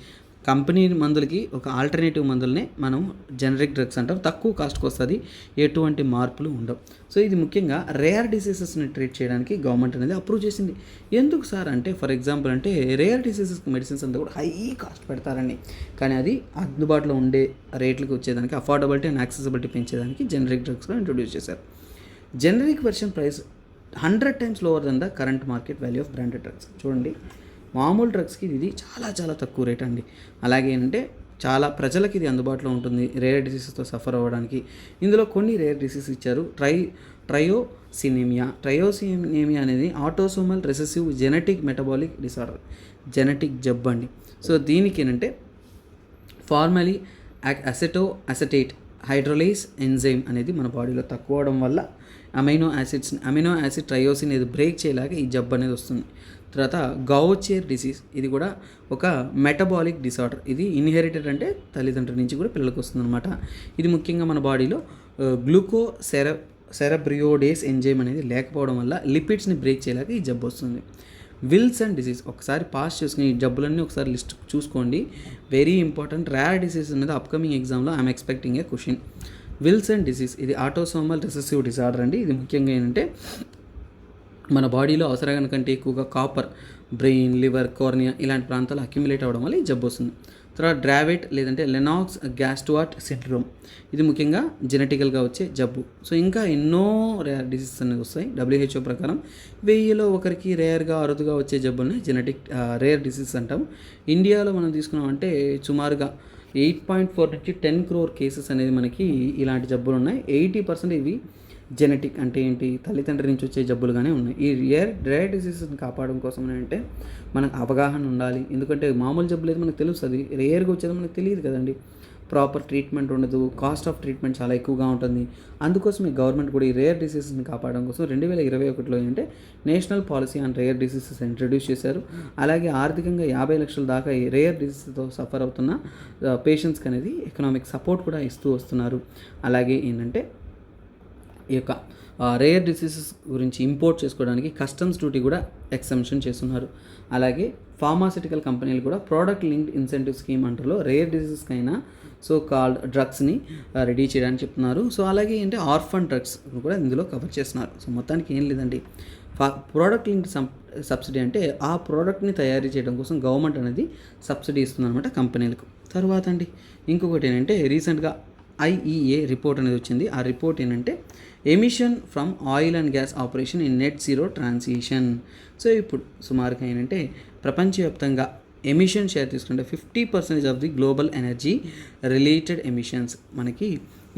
కంపెనీ మందులకి ఒక ఆల్టర్నేటివ్ మందులనే మనం జెనరిక్ డ్రగ్స్ అంటాం. తక్కువ కాస్ట్కి వస్తుంది, ఎటువంటి మార్పులు ఉండవు. సో ఇది ముఖ్యంగా రేర్ డిసీజెస్ని ట్రీట్ చేయడానికి గవర్నమెంట్ అనేది అప్రూవ్ చేసింది. ఎందుకు సార్ అంటే ఫర్ ఎగ్జాంపుల్ అంటే రేర్ డిసీజెస్కి మెడిసిన్స్ అంతా కూడా హై కాస్ట్ పెడతారండి. కానీ అది అందుబాటులో ఉండే రేట్లకు వచ్చేదానికి అఫోర్డబిలిటీ అండ్ యాక్సెసిబిలిటీ పెంచేదానికి జెనరిక్ డ్రగ్స్లో ఇంట్రొడ్యూస్ చేశారు. Generic version price 100 times lower than the current market value of branded drugs. చూడండి, మామూలు డ్రగ్స్కి ఇది చాలా చాలా తక్కువ రేట్ అండి. అలాగే ఏంటంటే చాలా ప్రజలకి ఇది అందుబాటులో ఉంటుంది రేర్ డిసీజెస్తో సఫర్ అవ్వడానికి. ఇందులో కొన్ని రేర్ డిసీజ్ ఇచ్చారు. ట్రయోసినేమియా అనేది autosomal recessive genetic metabolic disorder, genetic జబ్బు అండి. సో దీనికి ఏంటంటే ఫార్మలీ అసెటేట్ హైడ్రోలైజ్ ఎంజైమ్ అనేది మన బాడీలో తక్కువ అవడం వల్ల అమైనో యాసిడ్ ట్రయోసిన్ అనేది బ్రేక్ చేయలేక ఈ జబ్బు అనేది వస్తుంది. తర్వాత గౌచర్ డిసీజ్, ఇది కూడా ఒక మెటబాలిక్ డిసార్డర్. ఇది ఇన్హెరిటెడ్ అంటే తల్లిదండ్రుల నుంచి కూడా పిల్లలకు వస్తుంది అనమాట. ఇది ముఖ్యంగా మన బాడీలో సెరబ్రియోడేస్ ఎంజైమ్ అనేది లేకపోవడం వల్ల లిపిడ్స్ని బ్రేక్ చేయలేక ఈ జబ్బు వస్తుంది. విల్సన్ డిసీజ్, ఒకసారి పాస్ చేసుకుని ఈ జబ్బులన్నీ ఒకసారి లిస్ట్ చూసుకోండి, వెరీ ఇంపార్టెంట్. రేర్ డిసీజ్ అనేది అప్కమింగ్ ఎగ్జామ్లో I'm expecting a question. Wilson disease ఇది ఆటోసోమల్ రిసెసివ్ డిసార్డర్ అండి. ఇది ముఖ్యంగా ఏంటంటే మన బాడీలో అవసరం కంటే ఎక్కువగా కాపర్ బ్రెయిన్, లివర్, కార్నియా ఇలాంటి ప్రాంతాలు అక్యుములేట్ అవ్వడం వల్ల ఈ జబ్బు వస్తుంది. తర్వాత డ్రావెట్ లేదంటే లెనాక్స్ గ్యాస్ట్వార్ట్ సిండ్రోమ్, ఇది ముఖ్యంగా జెనెటికల్గా వచ్చే జబ్బు. సో ఇంకా ఎన్నో రేర్ డిసీజెస్ అనేవి వస్తాయి. WHO ప్రకారం 1000లో ఒకరికి రేర్గా అరుదుగా వచ్చే జబ్బుల్ని రేర్ డిసీజెస్ అంటాం. ఇండియాలో మనం తీసుకున్నామంటే సుమారుగా 8.4 నుంచి 10 crore కేసెస్ అనేది మనకి ఇలాంటి జబ్బులు ఉన్నాయి. 80% ఇవి జెనెటిక్ అంటే ఏంటి, తల్లిదండ్రుల నుంచి వచ్చే జబ్బులుగానే ఉన్నాయి. ఈ రేర్ డిసీజెస్ని కాపాడడం కోసం అంటే మనకు అవగాహన ఉండాలి. ఎందుకంటే మామూలు జబ్బులు అయితే మనకు తెలుస్తుంది, రేర్గా వచ్చేది మనకు తెలియదు కదండి. ప్రాపర్ ట్రీట్మెంట్ ఉండదు, కాస్ట్ ఆఫ్ ట్రీట్మెంట్ చాలా ఎక్కువగా ఉంటుంది. అందుకోసం ఈ గవర్నమెంట్ కూడా ఈ రేర్ డిసీజెస్ని కాపాడడం కోసం 2021లో ఏంటంటే national policy on rare diseases introduce చేశారు. అలాగే ఆర్థికంగా 50 లక్షల దాకా ఈ రేర్ డిసీజ్తో సఫర్ అవుతున్న పేషెంట్స్కి అనేది ఎకనామిక్ సపోర్ట్ కూడా ఇస్తూ వస్తున్నారు. అలాగే ఏంటంటే ఈ యొక్క రేర్ డిసీజెస్ గురించి ఇంపోర్ట్ చేసుకోవడానికి కస్టమ్స్ డ్యూటీ కూడా ఎక్సెంప్షన్ చేస్తున్నారు. అలాగే ఫార్మాసిటికల్ కంపెనీలు కూడా ప్రోడక్ట్ లింక్డ్ ఇన్సెంటివ్ స్కీమ్ అంటలో రేర్ డిసీజెస్కైనా సో కాల్డ్ డ్రగ్స్ని రెడీ చేయడానికి చెప్తున్నారు. సో అలాగే ఏంటంటే ఆర్ఫన్ డ్రగ్స్ కూడా ఇందులో కవర్ చేస్తున్నారు. సో మొత్తానికి ఏం లేదండి, ప్రోడక్ట్ లింక్డ్ సబ్సిడీ అంటే ఆ ప్రోడక్ట్ని తయారీ చేయడం కోసం గవర్నమెంట్ అనేది సబ్సిడీ ఇస్తుంది అనమాట కంపెనీలకు. తర్వాత అండి ఇంకొకటి ఏంటంటే రీసెంట్గా ఐఈఏ రిపోర్ట్ అనేది వచ్చింది. ఆ రిపోర్ట్ ఏంటంటే emission from oil and gas operation in net zero transition. So ఇప్పుడు సుమారుగా ఏంటంటే ప్రపంచవ్యాప్తంగా ఎమిషన్ షేర్ తీసుకుంటే 50% of the global energy related emissions మనకి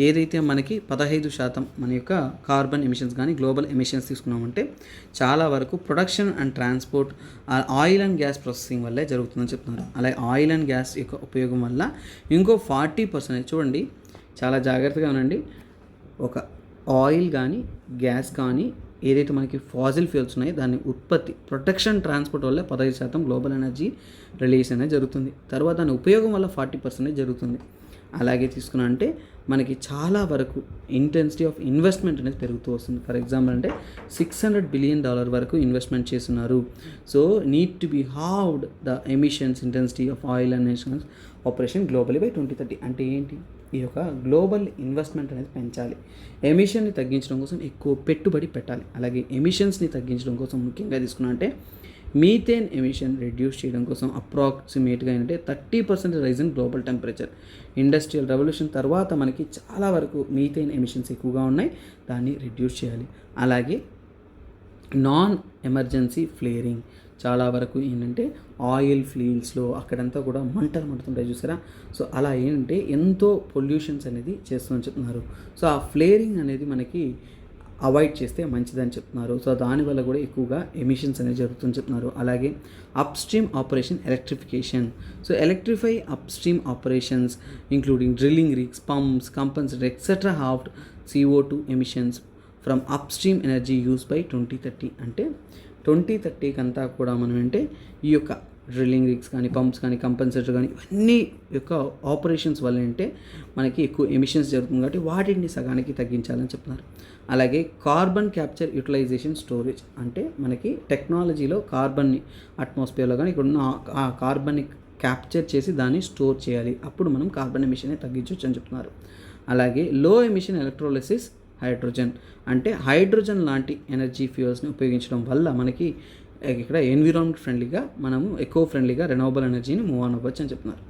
ఏదైతే మనకి 15% మన యొక్క కార్బన్ ఎమిషన్స్ కానీ గ్లోబల్ ఎమిషన్స్ తీసుకున్నామంటే చాలా వరకు production and transport oil and gas processing వల్లే జరుగుతుందని చెప్తున్నారు. అలాగే ఆయిల్ అండ్ గ్యాస్ యొక్క ఉపయోగం వల్ల ఇంకో 40% చూడండి, చాలా జాగ్రత్తగా ఉండండి. ఒక ఆయిల్ కానీ గ్యాస్ కానీ ఏదైతే మనకి ఫాజిల్ ఫ్యూల్స్ ఉన్నాయో దాని ఉత్పత్తి ప్రొటెక్షన్ ట్రాన్స్పోర్ట్ వల్ల 15% గ్లోబల్ ఎనర్జీ రిలీజ్ అనేది జరుగుతుంది. తర్వాత దాని ఉపయోగం వల్ల 40% జరుగుతుంది. అలాగే తీసుకున్నా అంటే మనకి చాలా వరకు ఇంటెన్సిటీ ఆఫ్ ఇన్వెస్ట్మెంట్ అనేది పెరుగుతూ వస్తుంది. ఫర్ ఎగ్జాంపుల్ అంటే $600 బిలియన్ వరకు ఇన్వెస్ట్మెంట్ చేస్తున్నారు. So need to be halved the emissions intensity of oil and nationals operation globally by 2030. అంటే ఏంటి, ఈ యొక్క గ్లోబల్ ఇన్వెస్ట్మెంట్ అనేది పెంచాలి, ఎమిషన్ని తగ్గించడం కోసం ఎక్కువ పెట్టుబడి పెట్టాలి. అలాగే ఎమిషన్స్ని తగ్గించడం కోసం ముఖ్యంగా తీసుకున్నా అంటే మీథేన్ ఎమిషన్ రెడ్యూస్ చేయడం కోసం అప్రాక్సిమేట్గా ఏంటంటే 30% rise in global temperature. Industrial revolution తర్వాత మనకి చాలా వరకు మీథేన్ ఎమిషన్స్ ఎక్కువగా ఉన్నాయి, దాన్ని రెడ్యూస్ చేయాలి. అలాగే నాన్ ఎమర్జెన్సీ ఫ్లేరింగ్, చాలా వరకు ఏంటంటే ఆయిల్ ఫీల్డ్స్లో అక్కడంతా కూడా మంటలు మండుతుంటాయి చూసారా. సో అలా ఏంటంటే ఎంతో పొల్యూషన్స్ అనేది చేస్తుందని చెప్తున్నారు. సో ఆ ఫ్లేరింగ్ అనేది మనకి అవాయిడ్ చేస్తే మంచిదని చెప్తున్నారు. సో దానివల్ల కూడా ఎక్కువగా ఎమిషన్స్ అనేది జరుగుతుందని చెప్తున్నారు. అలాగే upstream operation electrification. So electrify upstream operations including drilling rigs, pumps, compensator etcetera halved CO2 emissions from upstream energy use by 2030. అంటే 2030 అంతా కూడా మనం అంటే ఈ యొక్క డ్రిల్లింగ్ రిగ్స్ కానీ పంప్స్ కానీ కంపన్సేటర్ కానీ ఇవన్నీ యొక్క ఆపరేషన్స్ వల్ల అంటే మనకి ఎక్కువ ఎమిషన్స్ జరుగుతుంది కాబట్టి వాటిని సగానికి తగ్గించాలని చెప్తున్నారు. అలాగే కార్బన్ క్యాప్చర్ యూటిలైజేషన్ స్టోరేజ్, అంటే మనకి టెక్నాలజీలో కార్బన్ని అట్మాస్ఫియర్లో కానీ ఇక్కడ ఉన్న ఆ కార్బన్ని క్యాప్చర్ చేసి దాన్ని స్టోర్ చేయాలి, అప్పుడు మనం కార్బన్ ఎమిషన్ని తగ్గించవచ్చు అని చెప్తున్నారు. అలాగే లో ఎమిషన్ ఎలక్ట్రోలిసిస్ హైడ్రోజన్, అంటే హైడ్రోజన్ లాంటి ఎనర్జీ ఫ్యూయల్స్ని ఉపయోగించడం వల్ల మనకి ఇక్కడ ఎన్విరాన్మెంట్ ఫ్రెండ్లీగా మనము ఎకో ఫ్రెండ్లీగా రెన్యూవబుల్ ఎనర్జీని మూవ్ ఆన్ అవ్వచ్చు అని చెప్తున్నారు.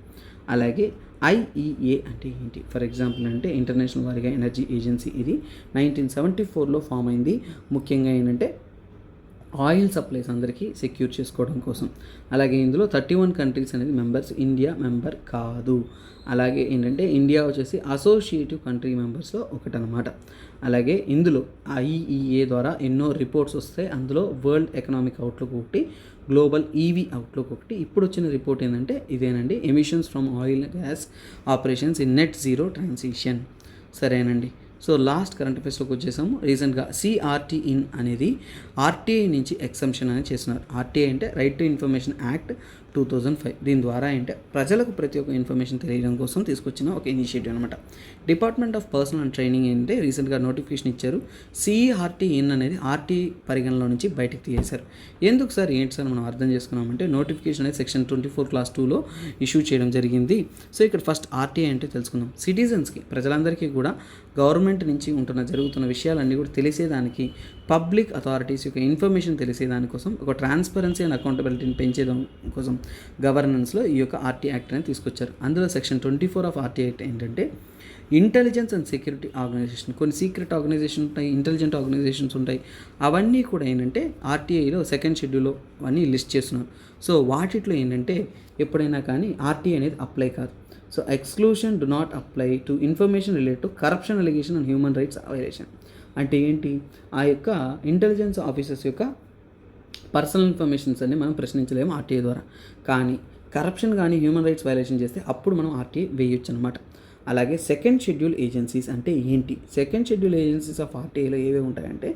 అలాగే ఐఈఏ అంటే ఏంటి, ఫర్ ఎగ్జాంపుల్ అంటే ఇంటర్నేషనల్ వారిగా ఎనర్జీ ఏజెన్సీ, ఇది 1974లో ఫామ్ అయింది. ముఖ్యంగా ఏంటంటే ఆయిల్ సప్లైస్ అందరికీ సెక్యూర్ చేసుకోవడం కోసం. అలాగే ఇందులో 31 కంట్రీస్ అనేది మెంబర్స్, ఇండియా మెంబర్ కాదు. అలాగే ఏంటంటే ఇండియా వచ్చేసి అసోసియేటివ్ కంట్రీ మెంబర్స్లో ఒకటనమాట. అలాగే ఇందులో ఐఈఏ ద్వారా ఎన్నో రిపోర్ట్స్ వస్తాయి. అందులో వరల్డ్ ఎకనామిక్ అవుట్లుక్ ఒకటి, గ్లోబల్ ఈవీ అవుట్లుక్ ఒకటి. ఇప్పుడు వచ్చిన రిపోర్ట్ ఏంటంటే ఇదేనండి, emissions from oil and gas operations in net zero transition. సరేనండి. సో లాస్ట్ కరెంట్ అఫైర్స్లోకి వచ్చేసాము. రీసెంట్గా సిఆర్టీ ఇన్ అనేది ఆర్టీఐ నుంచి ఎక్సెంప్షన్ అనేది చేస్తున్నారు. ఆర్టీఐ అంటే రైట్ టు ఇన్ఫర్మేషన్ యాక్ట్ 2005. దీని ద్వారా అంటే ప్రజలకు ప్రతి ఒక్క ఇన్ఫర్మేషన్ తెలియడం కోసం తీసుకొచ్చిన ఒక ఇనిషియేటివ్ అనమాట. Department of personal and training ఏంటంటే రీసెంట్గా నోటిఫికేషన్ ఇచ్చారు. సిఆర్టీ ఇన్ అనేది ఆర్టీఐ పరిగణలో నుంచి బయటకు తీసేశారు. ఎందుకు సార్, ఏంటి సార్ మనం అర్థం చేసుకున్నామంటే నోటిఫికేషన్ అనేది సెక్షన్ 24 క్లాస్ 2లో ఇష్యూ చేయడం జరిగింది. సో ఇక్కడ ఫస్ట్ ఆర్టీఐ అంటే తెలుసుకుందాం. సిటిజన్స్కి, ప్రజలందరికీ కూడా గవర్నమెంట్ నుంచి జరుగుతున్న విషయాలన్నీ కూడా తెలిసేదానికి, పబ్లిక్ అథారిటీస్ యొక్క ఇన్ఫర్మేషన్ తెలిసేదానికోసం, ఒక ట్రాన్స్పరెన్సీ అండ్ అకౌంటబిలిటీని పెంచేదాని కోసం గవర్నెన్స్లో ఈ యొక్క ఆర్టీ యాక్ట్ అనేది తీసుకొచ్చారు. అందులో సెక్షన్ 24 ఆఫ్ ఆర్టీ యాక్ట్ ఏంటంటే ఇంటెలిజెన్స్ అండ్ సెక్యూరిటీ ఆర్గనైజేషన్, కొన్ని సీక్రెట్ ఆర్గనైజేషన్ ఉంటాయి, ఇంటెలిజెంట్ ఆర్గనైజేషన్స్ ఉంటాయి, అవన్నీ కూడా ఏంటంటే ఆర్టీఐలో సెకండ్ షెడ్యూల్లో అవన్నీ లిస్ట్ చేస్తున్నారు. సో వాటిలో ఏంటంటే ఎప్పుడైనా కానీ ఆర్టీఐ అనేది అప్లై కాదు. So exclusion do not apply to information related to corruption allegation and human rights violation. అంటే ఏంటి, ఆ యొక్క ఇంటెలిజెన్స్ ఆఫీసర్స్ యొక్క పర్సనల్ ఇన్ఫర్మేషన్స్ అన్ని మనం ప్రశ్నించలేము ఆర్టీఐ ద్వారా. కానీ కరప్షన్ కానీ హ్యూమన్ రైట్స్ వైలేషన్ చేస్తే అప్పుడు మనం ఆర్టీఐ వేయొచ్చు అనమాట. అలాగే సెకండ్ షెడ్యూల్ ఏజెన్సీస్ అంటే ఏంటి, సెకండ్ షెడ్యూల్ ఏజెన్సీస్ ఆఫ్ ఆర్టీఐలో ఏవేవి ఉంటాయంటే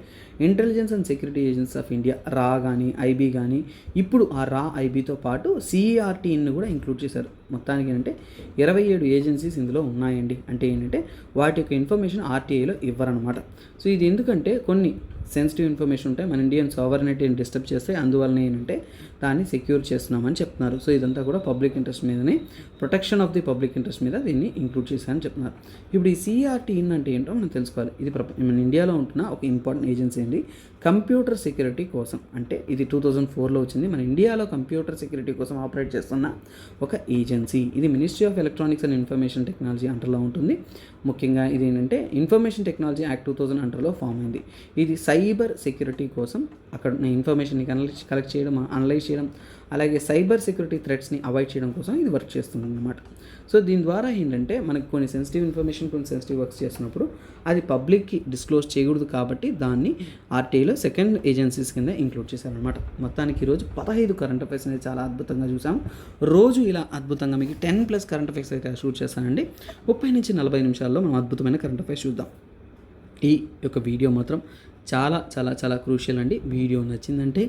intelligence and security agencies of India, రా కానీ ఐబీ కానీ, ఇప్పుడు ఆ రా ఐబీతో పాటు సిఆర్టీని కూడా ఇంక్లూడ్ చేశారు. మొత్తానికి ఏంటంటే 27 ఏజెన్సీస్ ఇందులో ఉన్నాయండి. అంటే ఏంటంటే వాటి యొక్క ఇన్ఫర్మేషన్ ఆర్టీఐలో ఇవ్వరనమాట. సో ఇది ఎందుకంటే కొన్ని సెన్సిటివ్ ఇన్ఫర్మేషన్ ఉంటే మన ఇండియన్ సావరనిటీని డిస్టర్బ్ చేస్తే అందువలన ఏంటంటే దాన్ని సెక్యూర్ చేస్తున్నామని చెప్తున్నారు. సో ఇదంతా కూడా పబ్లిక్ ఇంట్రెస్ట్ మీదనే, protection of the public interest మీద దీన్ని ఇంక్లూడ్ చేశారని చెప్తున్నారు. ఇప్పుడు ఈ సిఆర్టీఎన్ అంటే ఏంటో మనం తెలుసుకోవాలి. ఇది మన ఇండియాలో ఉంటున్న ఒక ఇంపార్టెంట్ ఏజెన్సీ అండి కంప్యూటర్ సెక్యూరిటీ కోసం. అంటే ఇది 2004లో వచ్చింది. మన ఇండియాలో కంప్యూటర్ సెక్యూరిటీ కోసం ఆపరేట్ చేస్తున్న ఒక ఏజెన్సీ. ఇది ministry of electronics and information technology అండర్లో ఉంటుంది. ముఖ్యంగా ఇది ఏంటంటే ఇన్ఫర్మేషన్ టెక్నాలజీ యాక్ట్ 2000 అండర్లో ఫామ్ అయింది. ఇది సైబర్ సెక్యూరిటీ కోసం అక్కడ ఇన్ఫర్మేషన్ని కలెక్ట్ చేయడం, అనలైజ్ చేయడం, అలాగే సైబర్ సెక్యూరిటీ థ్రెట్స్ని అవాయిడ్ చేయడం కోసం ఇది వర్క్ చేస్తుంది అన్నమాట. సో దీని ద్వారా ఏంటంటే మనకు కొన్ని సెన్సిటివ్ ఇన్ఫర్మేషన్, కొన్ని సెన్సిటివ్ వర్క్స్ చేస్తున్నప్పుడు అది పబ్లిక్కి డిస్క్లోజ్ చేయకూడదు కాబట్టి దాన్ని ఆర్టీఐలో సెకండ్ ఏజెన్సీస్ కింద ఇంక్లూడ్ చేశారనమాట. మొత్తానికి ఈరోజు 15 కరెంట్ అఫైర్స్ అనేది చాలా అద్భుతంగా చూసాం. రోజు ఇలా అద్భుతంగా మీకు 10+ కరెంట్ అఫైర్స్ అయితే షూట్ చేస్తానండి. 30 నుంచి 40 నిమిషాల్లో మనం అద్భుతమైన కరెంట్ అఫైర్స్ చూద్దాం. ఈ యొక్క వీడియో మాత్రం చాలా చాలా చాలా క్రూషియల్ అండి. వీడియో నచ్చిందంటే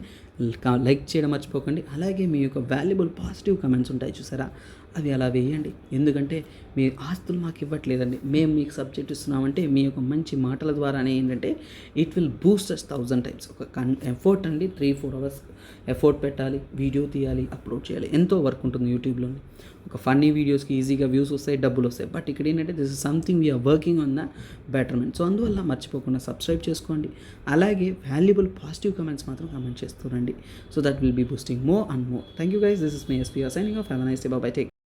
లైక్ చేయడం మర్చిపోకండి. అలాగే మీ యొక్క వాల్యుబుల్ పాజిటివ్ కమెంట్స్ ఉంటాయి చూసారా, అవి అలా వేయండి. ఎందుకంటే మీ ఆస్తులు మాకు ఇవ్వట్లేదండి, మేము మీకు సబ్జెక్ట్ ఇస్తున్నామంటే మీ యొక్క మంచి మాటల ద్వారానే ఏంటంటే it will boost us 1000 times. ఒక ఎఫర్ట్ అండి, 3-4 hours ఎఫర్ట్ పెట్టాలి, వీడియో తీయాలి, అప్లోడ్ చేయాలి, ఎంతో వర్క్ ఉంటుంది యూట్యూబ్లోని. ఒక ఫన్నీ వీడియోస్కి ఈజీగా వ్యూస్ వస్తాయి, డబ్బులు వస్తాయి. బట్ ఇక్కడ ఏంటంటే this is something we are working on the betterment. So అందువల్ల మర్చిపోకుండా సబ్స్క్రైబ్ చేసుకోండి. అలాగే వాల్యుబుల్ పాజిటివ్ కమెంట్స్ మాత్రం కమెంట్ చేస్తూ రండి. So that will be boosting more and more. Thank you guys, this is my SP signing off. Have a nice day. Bye. Take